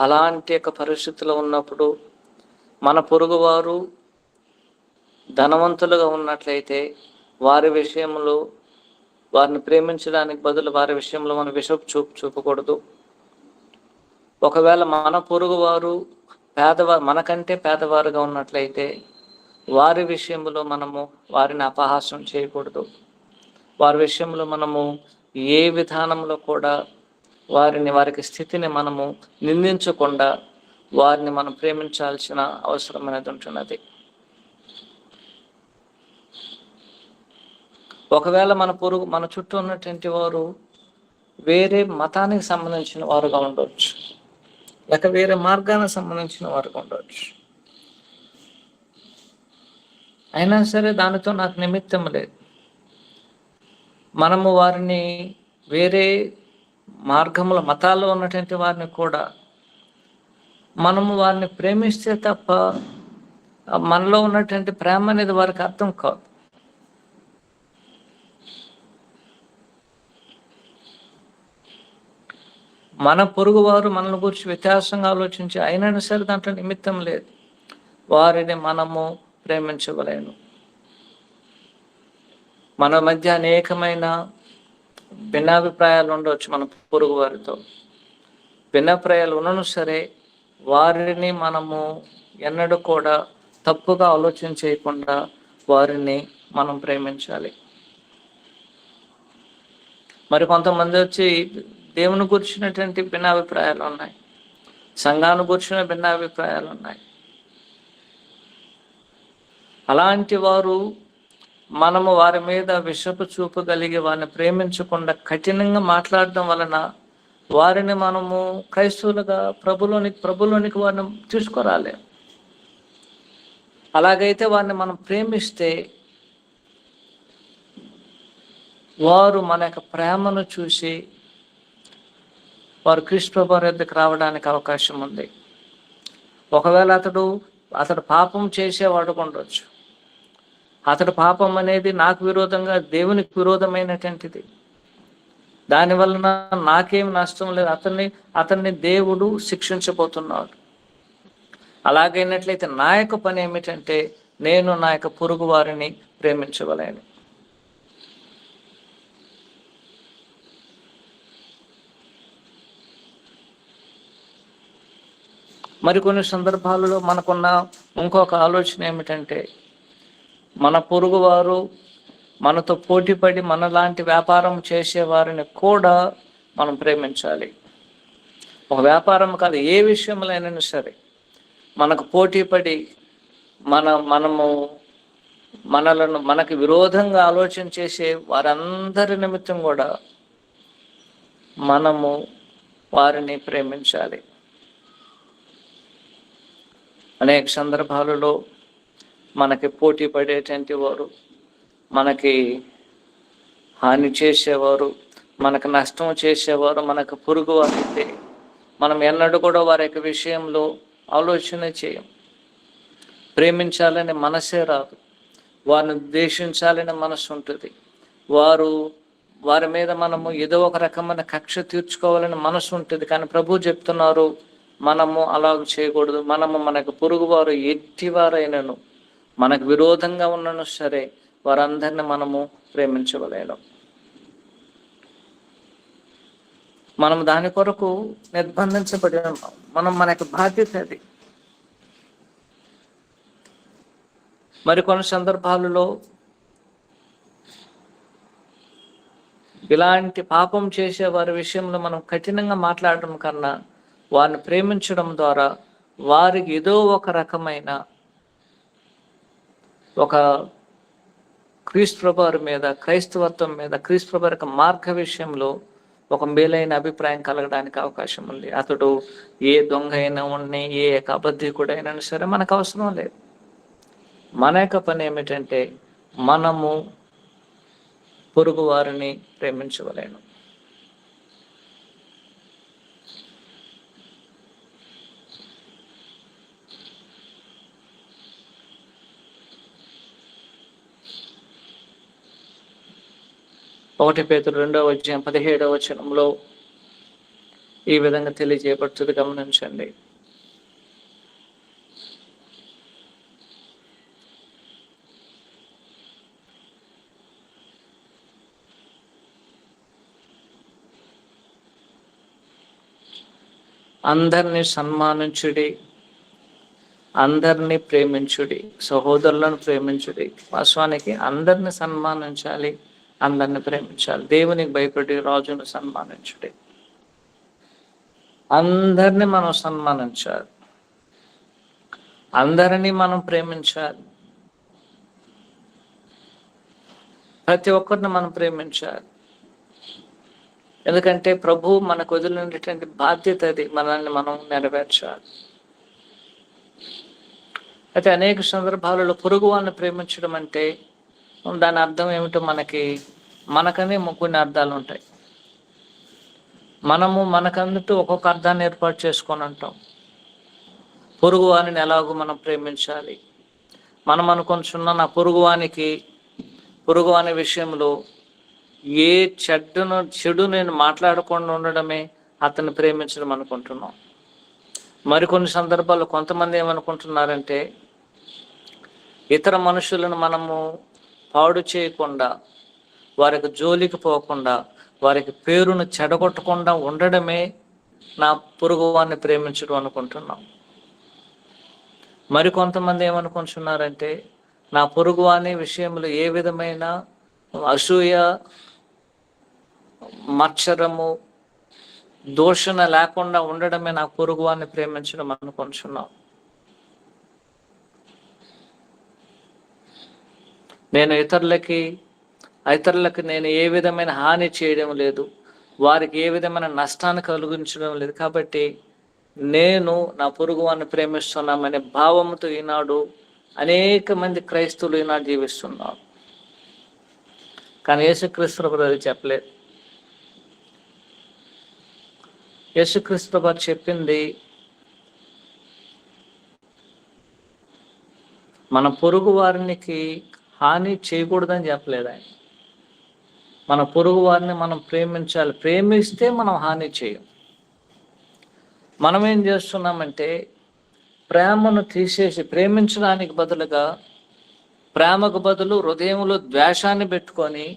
అలాంటి యొక్క పరిస్థితిలో ఉన్నప్పుడు మన పొరుగువారు ధనవంతులుగా ఉన్నట్లయితే వారి విషయంలో వారిని ప్రేమించడానికి బదులు వారి విషయంలో మనం విషపు చూపకూడదు. ఒకవేళ మన పొరుగువారు మనకంటే పేదవారుగా ఉన్నట్లయితే వారి విషయంలో మనము వారిని అపహాస్యం చేయకూడదు. వారి విషయంలో మనము ఏ విధానంలో కూడా వారికి స్థితిని మనము నిందించకుండా వారిని మనం ప్రేమించాల్సిన అవసరం అనేది ఉంటున్నది. ఒకవేళ మన చుట్టూ ఉన్నటువంటి వారు వేరే మతానికి సంబంధించిన వారుగా ఉండవచ్చు, లేక వేరే మార్గానికి సంబంధించిన వారుగా ఉండవచ్చు, అయినా సరే దానితో నాకు నిమిత్తం లేదు. మనము వారిని వేరే మార్గముల మతాల్లో ఉన్నటువంటి వారిని కూడా మనము వారిని ప్రేమిస్తే తప్ప మనలో ఉన్నటువంటి ప్రేమ అనేది వారికి అర్థం కాదు. మన పొరుగువారు మనల్ని గురించి వ్యత్యాసంగా ఆలోచించి అయినా సరే దాంట్లో నిమిత్తం లేదు, వారిని మనము ప్రేమించవలేను. మన మధ్య అనేకమైన భిన్నాభిప్రాయాలు ఉండవచ్చు, మన పొరుగు వారితో భిన్నాభిప్రాయాలు ఉన్నను సరే వారిని మనము ఎన్నడూ కూడా తప్పుగా ఆలోచన చేయకుండా వారిని మనం ప్రేమించాలి. మరి కొంతమంది వచ్చి దేవుని గురించినటువంటి భిన్నాభిప్రాయాలు ఉన్నాయి, సంఘాన్ని గురించిన భిన్నాభిప్రాయాలు ఉన్నాయి. అలాంటి వారు మనము వారి మీద విషపు చూపు కలిగి వారిని ప్రేమించకుండా కఠినంగా మాట్లాడడం వలన వారిని మనము క్రైస్తవులుగా ప్రభులోనికి వారిని తీసుకురాలే. అలాగైతే వారిని మనం ప్రేమిస్తే వారు మన యొక్క ప్రేమను చూసి వారు క్రీస్తు ప్రభు వారి యొద్దకు రావడానికి అవకాశం ఉంది. ఒకవేళ అతడు పాపం చేసేవాడు ఉండొచ్చు. అతడు పాపం అనేది నాకు విరోధంగా దేవునికి విరోధమైనటువంటిది. దానివలన నాకేం నష్టం లేదు. అతన్ని దేవుడు శిక్షించబోతున్నాడు. అలాగైనట్లయితే నా యొక్క పని ఏమిటంటే నేను నా యొక్క పొరుగు వారిని ప్రేమించవలేను. మరికొన్ని సందర్భాలలో మనకున్న ఇంకొక ఆలోచన ఏమిటంటే మన పొరుగువారు మనతో పోటీపడి మనలాంటి వ్యాపారం చేసేవారిని కూడా మనం ప్రేమించాలి. ఒక వ్యాపారం కాదు, ఏ విషయంలో అయినా సరే మనకు పోటీపడి మనకు విరోధంగా ఆలోచన చేసే వారందరి నిమిత్తం కూడా మనము వారిని ప్రేమించాలి. అనేక సందర్భాలలో మనకి పోటీ పడేటువంటి వారు, మనకి హాని చేసేవారు, మనకు నష్టం చేసేవారు మనకు పొరుగు వారైతే మనం ఎన్నడూ కూడా వారి యొక్క విషయంలో ఆలోచన చేయం. ప్రేమించాలని మనసే రాదు. వారిని ద్వేషించాలని మనసు ఉంటుంది. వారి మీద మనము ఏదో ఒక రకమైన కక్ష తీర్చుకోవాలని మనసు ఉంటుంది. కానీ ప్రభు చెప్తున్నారు, మనము అలాగ చేయకూడదు. మనకు పొరుగువారు ఎట్టివారైనను, మనకు విరోధంగా ఉన్నను సరే, వారందరిని మనము ప్రేమించవలేను. మనం దాని కొరకు నిర్బంధించబడిన మనకు బాధ్యత అది. మరికొన్ని సందర్భాలలో ఇలాంటి పాపం చేసే వారి విషయంలో మనం కఠినంగా మాట్లాడడం కన్నా వారిని ప్రేమించడం ద్వారా వారికి ఏదో ఒక రకమైన ఒక క్రీస్తు ప్రభు మీద, క్రైస్తవత్వం మీద, క్రీస్తు ప్రభు యొక్క మార్గ విషయంలో ఒక మేలైన అభిప్రాయం కలగడానికి అవకాశం ఉంది. అతడు ఏ దొంగ అయినా ఉన్ని, ఏ అబద్ధికుడైనా సరే మనకు అవసరం లేదు. మన యొక్క పని ఏమిటంటే మనము పొరుగు వారిని ప్రేమించవలేను. ఒకటి పేతురు 2:17 ఈ విధంగా తెలియజేయబడుతుంది, గమనించండి. అందరినీ సన్మానించుడి, అందరినీ ప్రేమించుడి, సహోదరులను ప్రేమించుడి. వాస్తవానికి అందరిని సన్మానించాలి, అందరిని ప్రేమించాలి. దేవునికి భయపడి రాజును సన్మానించుడి. అందరినీ మనం సన్మానించాలి, అందరినీ మనం ప్రేమించాలి, ప్రతి ఒక్కరిని మనం ప్రేమించాలి. ఎందుకంటే ప్రభు మనకు వదిలినటువంటి బాధ్యత అది, మనల్ని మనం నెరవేర్చాలి. అయితే అనేక సందర్భాలలో పొరుగు వాళ్ళని ప్రేమించడం అంటే దాని అర్థం ఏమిటో మనకనే కొన్ని అర్థాలు ఉంటాయి. మనకందుకు ఒక్కొక్క అర్థాన్ని ఏర్పాటు చేసుకొని ఉంటాం. పొరుగు వారిని ఎలాగో మనం ప్రేమించాలి. మనం అనుకుంటున్న నా పొరుగు వాని విషయంలో ఏ చెడు నేను మాట్లాడకుండా ఉండడమే అతన్ని ప్రేమించడం అనుకుంటున్నాం. మరికొన్ని సందర్భాల్లో కొంతమంది ఏమనుకుంటున్నారంటే ఇతర మనుషులను మనము పాడు చేయకుండా, వారికి జోలికి పోకుండా, వారికి పేరును చెడగొట్టకుండా ఉండడమే నా పొరుగు వారిని ప్రేమించడం అనుకుంటున్నాం. మరికొంతమంది ఏమనుకుంటున్నారంటే నా పొరుగు వాని విషయంలో ఏ విధమైన అసూయ, మత్సరము, దూషణ లేకుండా ఉండడమే నా పొరుగు వారిని ప్రేమించడం అనుకుంటున్నాం. నేను ఇతరులకి నేను ఏ విధమైన హాని చేయడం లేదు, వారికి ఏ విధమైన నష్టాన్ని కలిగించడం లేదు, కాబట్టి నేను నా పొరుగు వారిని ప్రేమిస్తున్నామనే భావంతో ఈనాడు అనేక మంది క్రైస్తవులు ఈనాడు జీవిస్తున్నారు. కానీ యేసుక్రీస్తు ప్రభువు అది చెప్పలేదు. యేసుక్రీస్తు వారు చెప్పింది మన పొరుగు వారికి హాని చేయకూడదని చెప్పలేదు ఆయన. మన పొరుగు వారిని మనం ప్రేమించాలి. ప్రేమిస్తే మనం హాని చేయం. మనం ఏం చేస్తున్నామంటే ప్రేమను తీసేసి, ప్రేమించడానికి బదులుగా ప్రేమకు బదులు హృదయంలో ద్వేషాన్ని పెట్టుకొని,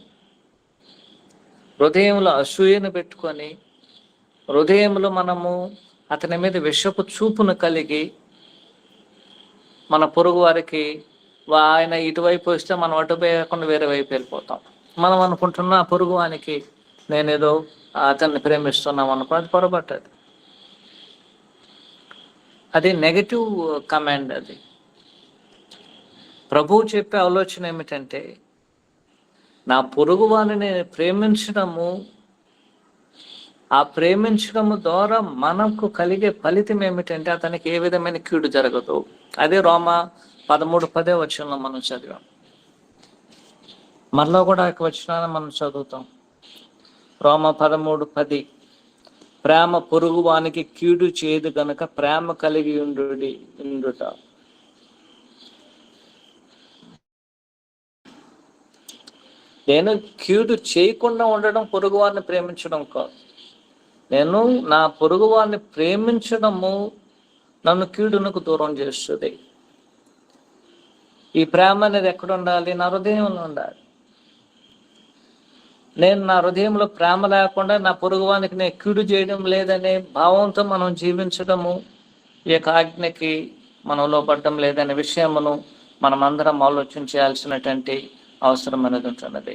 హృదయంలో అసూయను పెట్టుకొని, హృదయంలో మనము అతని మీద విషపు చూపును కలిగి మన పొరుగు వారికి ఆయన ఇటువైపు వస్తే మనం అటుపోయకుండా వేరే వైపు వెళ్ళిపోతాం. మనం అనుకుంటున్న పొరుగు వానికి నేనేదో అతన్ని ప్రేమిస్తున్నాం అనుకో, అది పొరపట్టదు. అది నెగటివ్ కమాండ్. అది ప్రభువు చెప్పే ఆలోచన ఏమిటంటే నా పొరుగు వారిని ప్రేమించడము, ఆ ప్రేమించడము ద్వారా మనకు కలిగే ఫలితం ఏమిటంటే అతనికి ఏ విధమైన కీడు జరగదు. అదే రోమా 13:10 వచనంలో మనం చదివాం. మనలో కూడా వచనాన్ని మనం చదువుతాం. రోమా 13:10 ప్రేమ పొరుగు వానికి కీడు చేయదు గనక ప్రేమ కలిగి ఉండుట. నేను కీడు చేయకుండా ఉండడం పొరుగు వారిని ప్రేమించడం కాదు. నేను నా పొరుగు వారిని ప్రేమించడము నన్ను కీడునకు దూరం చేస్తుంది. ఈ ప్రేమ అనేది ఎక్కడ ఉండాలి? నా హృదయంలో ఉండాలి. నేను నా హృదయంలో ప్రేమ లేకుండా నా పొరుగు వానికి నేను కీడు చేయడం లేదనే భావంతో మనం జీవించడము, ఈ యొక్క ఆజ్ఞకి మనం లోపడడం లేదనే విషయమును మనం అందరం ఆలోచన చేయాల్సినటువంటి అవసరం అనేది ఉంటున్నది.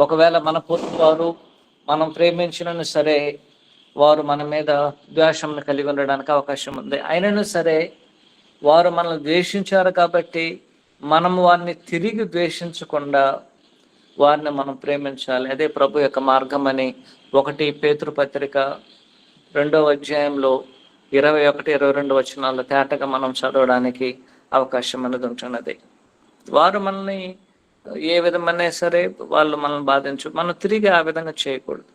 ఒకవేళ మన పొరుగు వారు మనం ప్రేమించినను సరే వారు మన మీద ద్వేషం కలిగి ఉండడానికి అవకాశం ఉంది. అయినను సరే వారు మనల్ని ద్వేషించారు కాబట్టి మనం వారిని తిరిగి ద్వేషించకుండా వారిని మనం ప్రేమించాలి. అదే ప్రభు యొక్క మార్గం అని 1 పేతురు పత్రిక 2వ అధ్యాయంలో 21-22 వచనాలు తేటగా మనం చదవడానికి అవకాశం అనేది ఉంటున్నది. వారు మనల్ని ఏ విధమైనా సరే వాళ్ళు మనల్ని మనం తిరిగి ఆ విధంగా చేయకూడదు.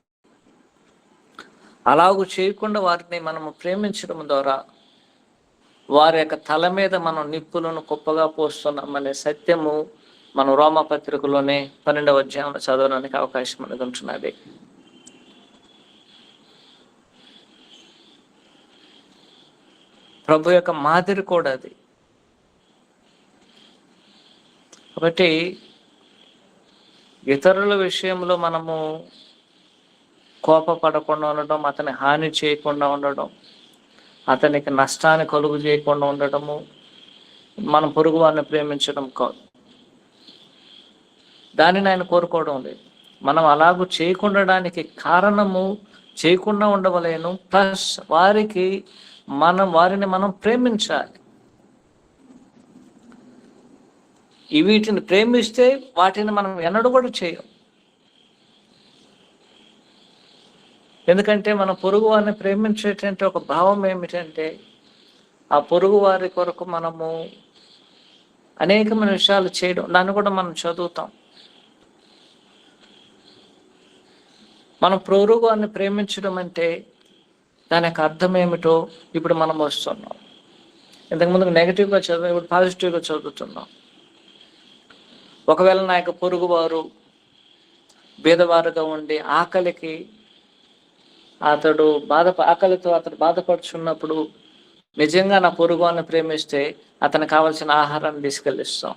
అలాగూ చేయకుండా వారిని మనము ప్రేమించడం ద్వారా వారి యొక్క తల మీద మనం నిప్పులను కుప్పగా పోస్తున్నామనే సత్యము మనం రోమా పత్రికలోనే 12వ అధ్యాయంలో చదవడానికి అవకాశం అనేది ఉంటున్నది. ప్రభు యొక్క మాదిరి కూడా అది. కాబట్టి ఇతరుల విషయంలో మనము కోపపడకుండా ఉండడం, అతని హాని చేయకుండా ఉండడం, అతనికి నష్టాన్ని కలుగు చేయకుండా ఉండటము మనం పొరుగు వారిని ప్రేమించడం కాదు. దానిని ఆయన కోరుకోవడం లేదు. మనం అలాగూ చేయకుండడానికి కారణము చేయకుండా ఉండవలేను, ప్లస్ వారిని మనం ప్రేమించాలి. వీటిని ప్రేమిస్తే వాటిని మనం ఎన్నడూ కూడా చేయం. ఎందుకంటే మన పొరుగు వారిని ప్రేమించేటువంటి ఒక భావం ఏమిటంటే ఆ పొరుగు వారి కొరకు మనము అనేకమైన విషయాలు చేయడం. దాన్ని కూడా మనం చదువుతాం. మనం పొరుగు వారిని ప్రేమించడం అంటే దాని యొక్క అర్థం ఏమిటో ఇప్పుడు మనం వస్తున్నాం. ఇంతకుముందు నెగిటివ్గా చదివాం, ఇప్పుడు పాజిటివ్గా చదువుతున్నాం. ఒకవేళ నా యొక్క పొరుగు వారు బీదవారుగా ఉండి ఆకలితో అతడు బాధపడుచున్నప్పుడు నిజంగా నా పొరుగు వారిని ప్రేమిస్తే అతనికి కావాల్సిన ఆహారాన్ని తీసుకెళ్ళిస్తాం.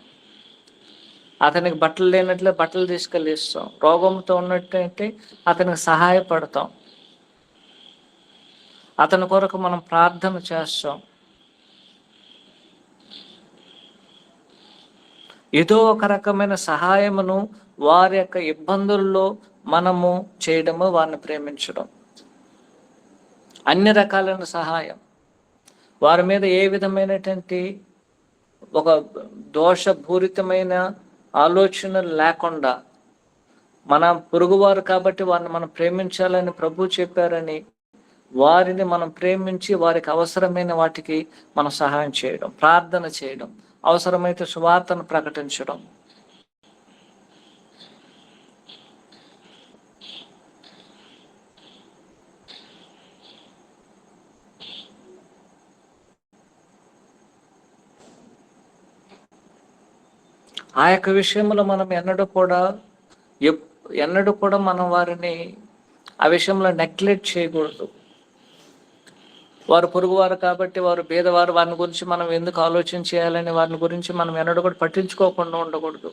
అతనికి బట్టలు లేనట్లే బట్టలు తీసుకెళ్ళిస్తాం. రోగంతో ఉన్నట్టయితే అతనికి సహాయపడతాం. అతని కొరకు మనం ప్రార్థన చేస్తాం. ఏదో ఒక రకమైన సహాయమును వారి యొక్క ఇబ్బందుల్లో మనము చేయడము, వారిని ప్రేమించడం. అన్ని రకాలైన సహాయం. వారి మీద ఏ విధమైనటువంటి ఒక దోషపూరితమైన ఆలోచనలు లేకుండా, మన పొరుగువారు కాబట్టి వారిని మనం ప్రేమించాలని ప్రభు చెప్పారని వారిని మనం ప్రేమించి వారికి అవసరమైన వాటికి మనం సహాయం చేయడం, ప్రార్థన చేయడం, అవసరమైతే సువార్తను ప్రకటించడం. ఆ యొక్క విషయంలో మనం ఎన్నడూ కూడా మనం వారిని ఆ విషయంలో నెగ్లెక్ట్ చేయకూడదు. వారు పొరుగువారు కాబట్టి, వారు పేదవారు, వారిని గురించి మనం ఎందుకు ఆలోచన చేయాలని వారిని గురించి మనం ఎన్నడూ కూడా పట్టించుకోకుండా ఉండకూడదు.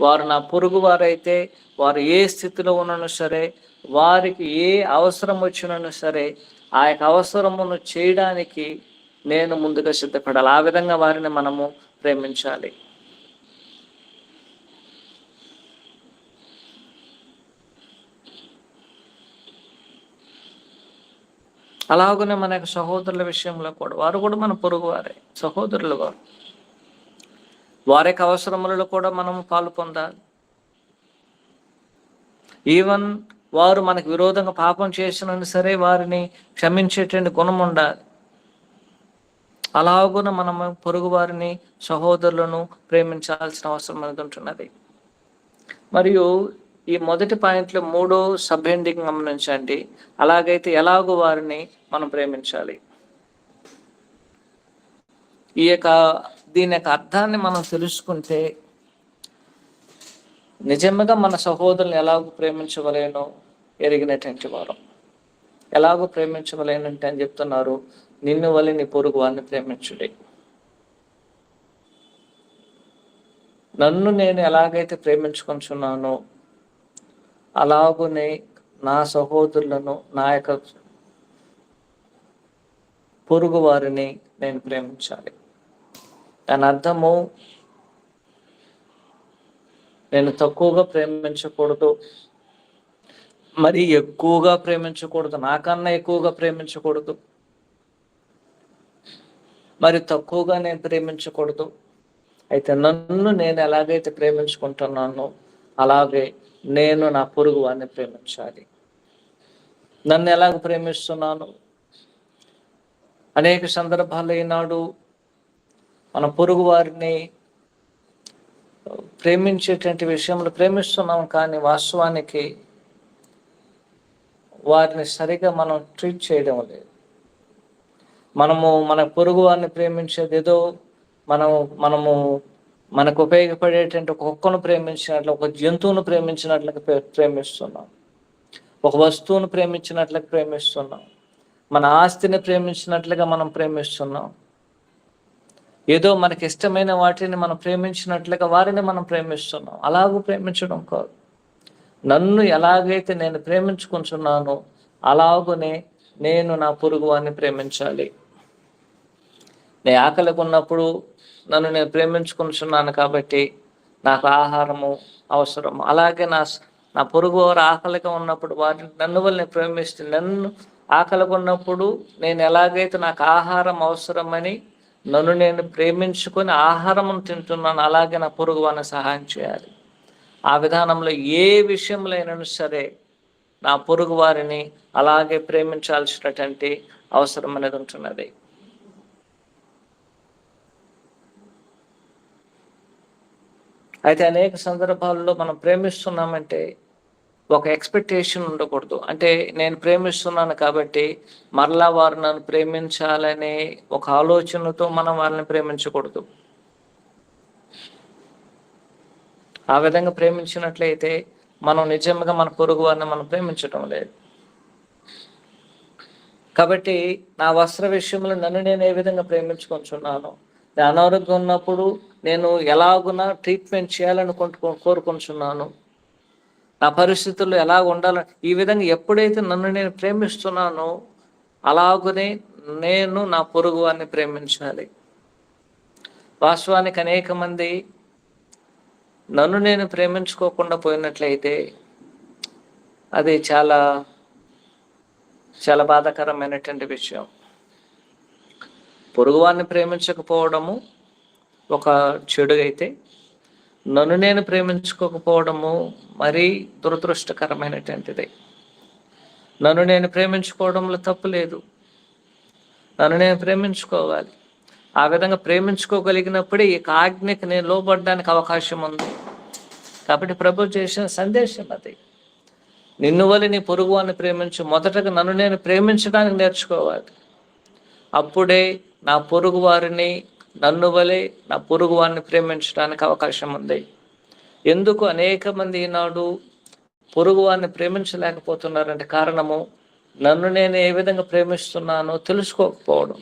వారు నా పొరుగు వారైతే వారు ఏ స్థితిలో ఉన్నను సరే, వారికి ఏ అవసరం వచ్చినను సరే, ఆ యొక్క అవసరమును చేయడానికి నేను ముందుగా సిద్ధపడాలి. ఆ విధంగా వారిని మనము ప్రేమించాలి. అలాగనే మన యొక్క సహోదరుల విషయంలో కూడా వారు కూడా మన పొరుగు వారే, సహోదరులు వారు. వారి యొక్క అవసరములలో కూడా మనము పాలు పొందాలి. ఈవెన్ వారు మనకు విరోధంగా పాపం చేసినా సరే వారిని క్షమించేటువంటి గుణం ఉండాలి. అలాగున మనము పొరుగు వారిని, సహోదరులను ప్రేమించాల్సిన అవసరం అనేది ఉంటున్నది. మరియు ఈ మొదటి పాయింట్లో 3వ సబ్ హెడ్డింగ్ గమనించండి. అలాగైతే ఎలాగో వారిని మనం ప్రేమించాలి. దీని యొక్క అర్థాన్ని మనం తెలుసుకుంటే నిజంగా మన సహోదరులను ఎలాగో ప్రేమించవలేనో ఎరిగినటువంటి వారు. ఎలాగో ప్రేమించవలేనంటే అని చెప్తున్నారు, నిన్ను వలె నీ పొరుగు వారిని ప్రేమించుడి. నన్ను నేను ఎలాగైతే ప్రేమించుకుంటున్నానో అలాగునే నా సహోదరులను, నా యొక్క పొరుగు వారిని నేను ప్రేమించాలి. దాని అర్థము నేను తక్కువగా ప్రేమించకూడదు, మరి ఎక్కువగా ప్రేమించకూడదు, నాకన్నా ఎక్కువగా ప్రేమించకూడదు, మరి తక్కువగా నేను ప్రేమించకూడదు. అయితే నన్ను నేను ఎలాగైతే ప్రేమించుకుంటున్నానో అలాగే నేను నా పొరుగు వారిని ప్రేమించాలి. నన్ను ఎలాగ ప్రేమిస్తున్నాను? అనేక సందర్భాల్లో ఈనాడు మన పొరుగు వారిని ప్రేమించేటువంటి విషయంలో ప్రేమిస్తున్నాం, కానీ వాస్తవానికి వారిని సరిగా మనం ట్రీట్ చేయడం లేదు. మన పొరుగు వారిని ప్రేమించేది ఏదో మనము మనకు ఉపయోగపడేటువంటి ఒక కుక్కను ప్రేమించినట్లు, ఒక జంతువును ప్రేమించినట్లుగా ప్రేమిస్తున్నాం, ఒక వస్తువును ప్రేమించినట్లుగా ప్రేమిస్తున్నాం, మన ఆస్తిని ప్రేమించినట్లుగా మనం ప్రేమిస్తున్నాం. ఏదో మనకి ఇష్టమైన వాటిని మనం ప్రేమించినట్లుగా వారిని మనం ప్రేమిస్తున్నాం. అలాగూ ప్రేమించడం కాదు. నన్ను ఎలాగైతే నేను ప్రేమించుకుంటున్నానో అలాగునే నేను నా పొరుగు వారిని ప్రేమించాలి. నేను ఆకలిగా ఉన్నప్పుడు నన్ను నేను ప్రేమించుకుంటున్నాను కాబట్టి నాకు ఆహారము అవసరము. అలాగే నా పొరుగు వారు ఆకలిగా ఉన్నప్పుడు వారిని నన్ను వల్ల నేను ప్రేమిస్తే, నన్ను ఆకలిగా ఉన్నప్పుడు నేను ఎలాగైతే నాకు ఆహారం అవసరమని నన్ను నేను ప్రేమించుకొని ఆహారం తింటున్నాను, అలాగే నా పొరుగు వారిని సహాయం చేయాలి. ఆ విధానంలో ఏ విషయంలో అయినా సరే నా పొరుగు వారిని అలాగే ప్రేమించాల్సినటువంటి అవసరం అనేది ఉంటున్నది. అయితే అనేక సందర్భాల్లో మనం ప్రేమిస్తున్నామంటే ఒక ఎక్స్పెక్టేషన్ ఉండకూడదు. అంటే నేను ప్రేమిస్తున్నాను కాబట్టి మరలా వారు నన్ను ప్రేమించాలనే ఒక ఆలోచనతో మనం వారిని ప్రేమించకూడదు. ఆ విధంగా ప్రేమించినట్లయితే మనం నిజంగా మన పొరుగు వారిని మనం ప్రేమించటం లేదు. కాబట్టి నా వస్త్ర విషయంలో నన్ను నేను ఏ విధంగా ప్రేమించుకుంటున్నాను, అనారోగ్యం ఉన్నప్పుడు నేను ఎలాగున్నా ట్రీట్మెంట్ చేయాలని కోరుకుంటున్నాను, నా పరిస్థితుల్లో ఎలాగ ఉండాలని, ఈ విధంగా ఎప్పుడైతే నన్ను నేను ప్రేమిస్తున్నానో అలాగనే నేను నా పొరుగు వారిని ప్రేమించాలి. వాస్తవానికి అనేక మంది నన్ను నేను ప్రేమించుకోకుండా పోయినట్లయితే అది చాలా చాలా బాధాకరమైనటువంటి విషయం. పొరుగువారిని ప్రేమించకపోవడము ఒక చెడు అయితే, నన్ను నేను ప్రేమించుకోకపోవడము మరీ దురదృష్టకరమైనటువంటిది. నన్ను నేను ప్రేమించుకోవడంలో తప్పు లేదు, నన్ను నేను ప్రేమించుకోవాలి. ఆ విధంగా ప్రేమించుకోగలిగినప్పుడే ఈ ఆజ్ఞకి నేను లోబడడానికి అవకాశం ఉంది. కాబట్టి ప్రభు చేసిన సందేశం అది, నిన్ను వలె నీ పొరుగువారిని ప్రేమించు. మొదటగా నన్ను నేను ప్రేమించడానికి నేర్చుకోవాలి. అప్పుడే నా పొరుగు వారిని నన్ను వలె నా పొరుగు వారిని ప్రేమించడానికి అవకాశం ఉంది. ఎందుకు అనేక మంది ఈనాడు పొరుగు వారిని ప్రేమించలేకపోతున్నారంటే కారణము నన్ను నేను ఏ విధంగా ప్రేమిస్తున్నానో తెలుసుకోకపోవడం,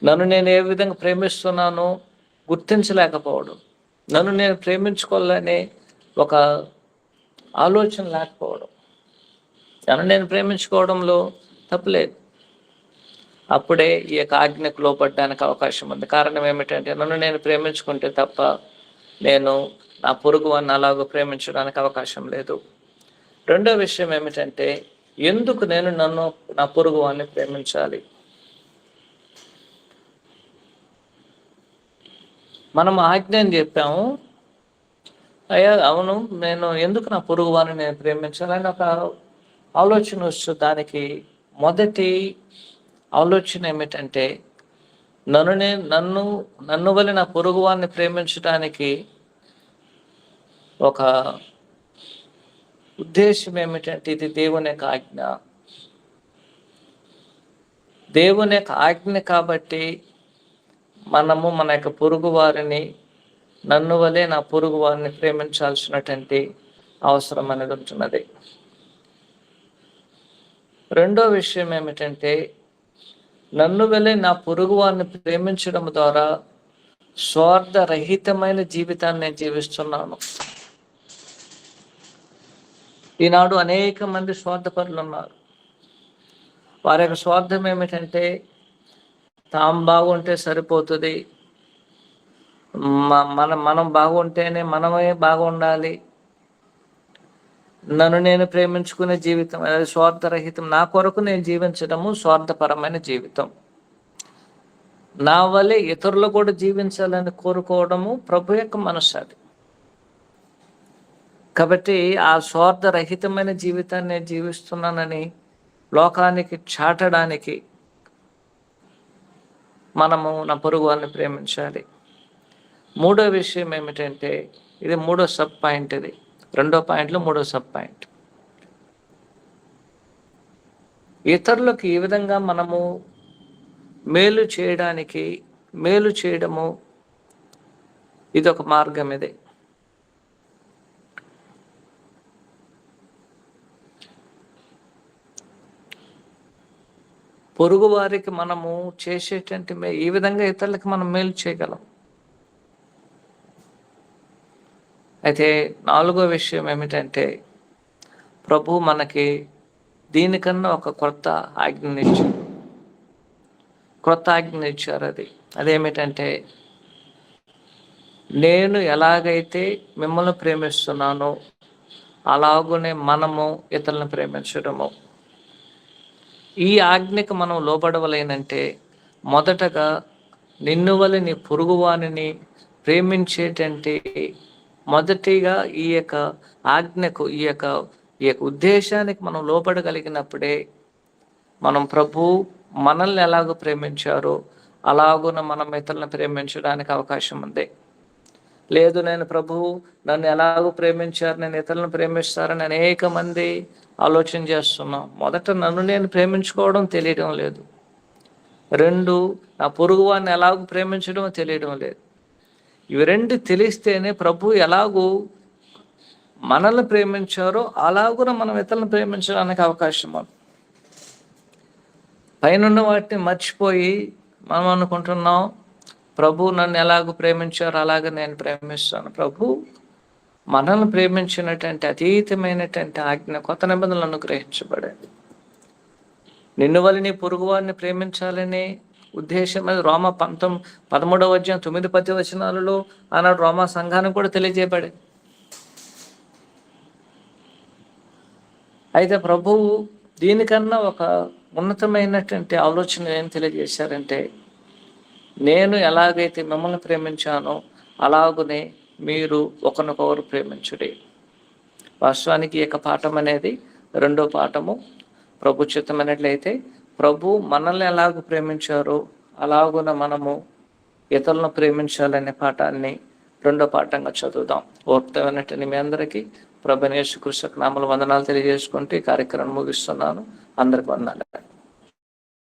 నన్ను నేను ఏ విధంగా ప్రేమిస్తున్నానో గుర్తించలేకపోవడం, నన్ను నేను ప్రేమించుకోవాలనే ఒక ఆలోచన లేకపోవడం. నన్ను నేను ప్రేమించుకోవడంలో తప్పులేదు. అప్పుడే ఈ యొక్క ఆజ్ఞకు లోపడడానికి అవకాశం ఉంది. కారణం ఏమిటంటే నన్ను నేను ప్రేమించుకుంటే తప్ప నేను నా పొరుగు వారిని అలాగూ ప్రేమించడానికి అవకాశం లేదు. రెండో విషయం ఏమిటంటే ఎందుకు నేను నా పొరుగు వారిని ప్రేమించాలి? మనం ఆజ్ఞని చెప్పాము, అయ్యా అవును, నేను ఎందుకు నా పొరుగు వారిని నేను ప్రేమించాలని ఒక ఆలోచన వస్తుంది. దానికి మొదటి ఆలోచన ఏమిటంటే నన్ను వల్ల నా పొరుగు వారిని ప్రేమించడానికి ఒక ఉద్దేశం ఏమిటంటే ఇది దేవుని యొక్క ఆజ్ఞ. దేవుని యొక్క ఆజ్ఞ కాబట్టి మనము మన యొక్క పొరుగు వారిని నన్ను వలె నా పొరుగు వారిని ప్రేమించాల్సినటువంటి అవసరం అనేది ఉంటున్నది. రెండో విషయం ఏమిటంటే నన్ను వలె నా పొరుగు వారిని ప్రేమించడం ద్వారా స్వార్థరహితమైన జీవితాన్ని నేను జీవిస్తున్నాను. ఈనాడు అనేక మంది స్వార్థపరులు ఉన్నారు. వారి యొక్క స్వార్థం ఏమిటంటే తాము బాగుంటే సరిపోతుంది, మనం బాగుంటేనే మనమే బాగుండాలి, నన్ను నేను ప్రేమించుకునే జీవితం అది స్వార్థరహితం. నా కొరకు నేను జీవించడము స్వార్థపరమైన జీవితం. నా వల్లే ఇతరులు కూడా జీవించాలని కోరుకోవడము ప్రభు యొక్క మనస్సు అది. కాబట్టి ఆ స్వార్థరహితమైన జీవితాన్ని నేను జీవిస్తున్నానని లోకానికి చాటడానికి మనము నా పొరుగు వారిని ప్రేమించాలి. మూడో విషయం ఏమిటంటే ఇది మూడో సబ్ పాయింట్, ఇది రెండో పాయింట్లో మూడో సబ్ పాయింట్. ఇతరులకు ఈ విధంగా మనము మేలు చేయడము ఇది ఒక మార్గం. ఇది పొరుగు వారికి మనము చేసేటువంటి ఈ విధంగా ఇతరులకు మనం మేలు చేయగలం. అయితే నాలుగో విషయం ఏమిటంటే ప్రభు మనకి దీనికన్నా ఒక కొత్త ఆజ్ఞ ఇచ్చారు. అదేమిటంటే నేను ఎలాగైతే మిమ్మల్ని ప్రేమిస్తున్నానో అలాగునే మనము ఇతరులను ప్రేమించడము. ఈ ఆజ్ఞకు మనం లోబడవలేనంటే మొదటగా నిన్ను వలె నీ పొరుగువానిని ప్రేమించేటంటే మొదటిగా ఈ యొక్క ఆజ్ఞకు ఈ యొక్క ఉద్దేశానికి మనం లోపడగలిగినప్పుడే మనం ప్రభు మనల్ని ఎలాగో ప్రేమించారో అలాగున మనం ఇతరులను ప్రేమించడానికి అవకాశం ఉంది. లేదు నేను ప్రభువు నన్ను ఎలాగో ప్రేమించారు, నేను ఇతరులను ప్రేమిస్తారని అనేక మంది ఆలోచన చేస్తున్నాం. మొదట నన్ను నేను ప్రేమించుకోవడం తెలియడం లేదు. రెండు, నా పొరుగు వారిని ఎలాగో ప్రేమించడం తెలియడం లేదు. ఇవి రెండు తెలిస్తేనే ప్రభు ఎలాగూ మనల్ని ప్రేమించారో అలాగున మనం ఇతరులను ప్రేమించడానికి అవకాశం ఉంది. పైన వాటిని మర్చిపోయి మనం అనుకుంటున్నాం ప్రభు నన్ను ఎలాగో ప్రేమించారో అలాగే నేను ప్రేమిస్తాను. ప్రభు మనల్ని ప్రేమించినటువంటి అతీతమైనటువంటి ఆజ్ఞ కొత్త నిబంధనలు అనుగ్రహించబడింది. నిన్ను వల్ల నీ పొరుగు వారిని ప్రేమించాలని ఉద్దేశం అది రోమా 13వ అధ్యాయం 9-10 వచనాలలో ఆనాడు రోమా సంఘానికి కూడా తెలియజేయబడింది. అయితే ప్రభువు దీనికన్నా ఒక ఉన్నతమైనటువంటి ఆలోచన ఏం తెలియజేశారంటే నేను ఎలాగైతే మిమ్మల్ని ప్రేమించానో అలాగునే మీరు ఒకరినొకరు ప్రేమించుడి. వాస్తవానికి ఈ యొక్క పాఠం అనేది రెండో పాఠము. ప్రభు చిత్తమైనట్లయితే ప్రభు మనల్ని ఎలాగ ప్రేమించారో అలాగున మనము ఇతరులను ప్రేమించాలనే పాఠాన్ని రెండో పాఠంగా చదువుదాం. ఓర్పుతమైనటువంటి మీ అందరికీ ప్రభువైన యేసుక్రీస్తు నామములో వందనాలు తెలియజేసుకుంటూ ఈ కార్యక్రమం ముగిస్తున్నాను. అందరికి వందనాలు.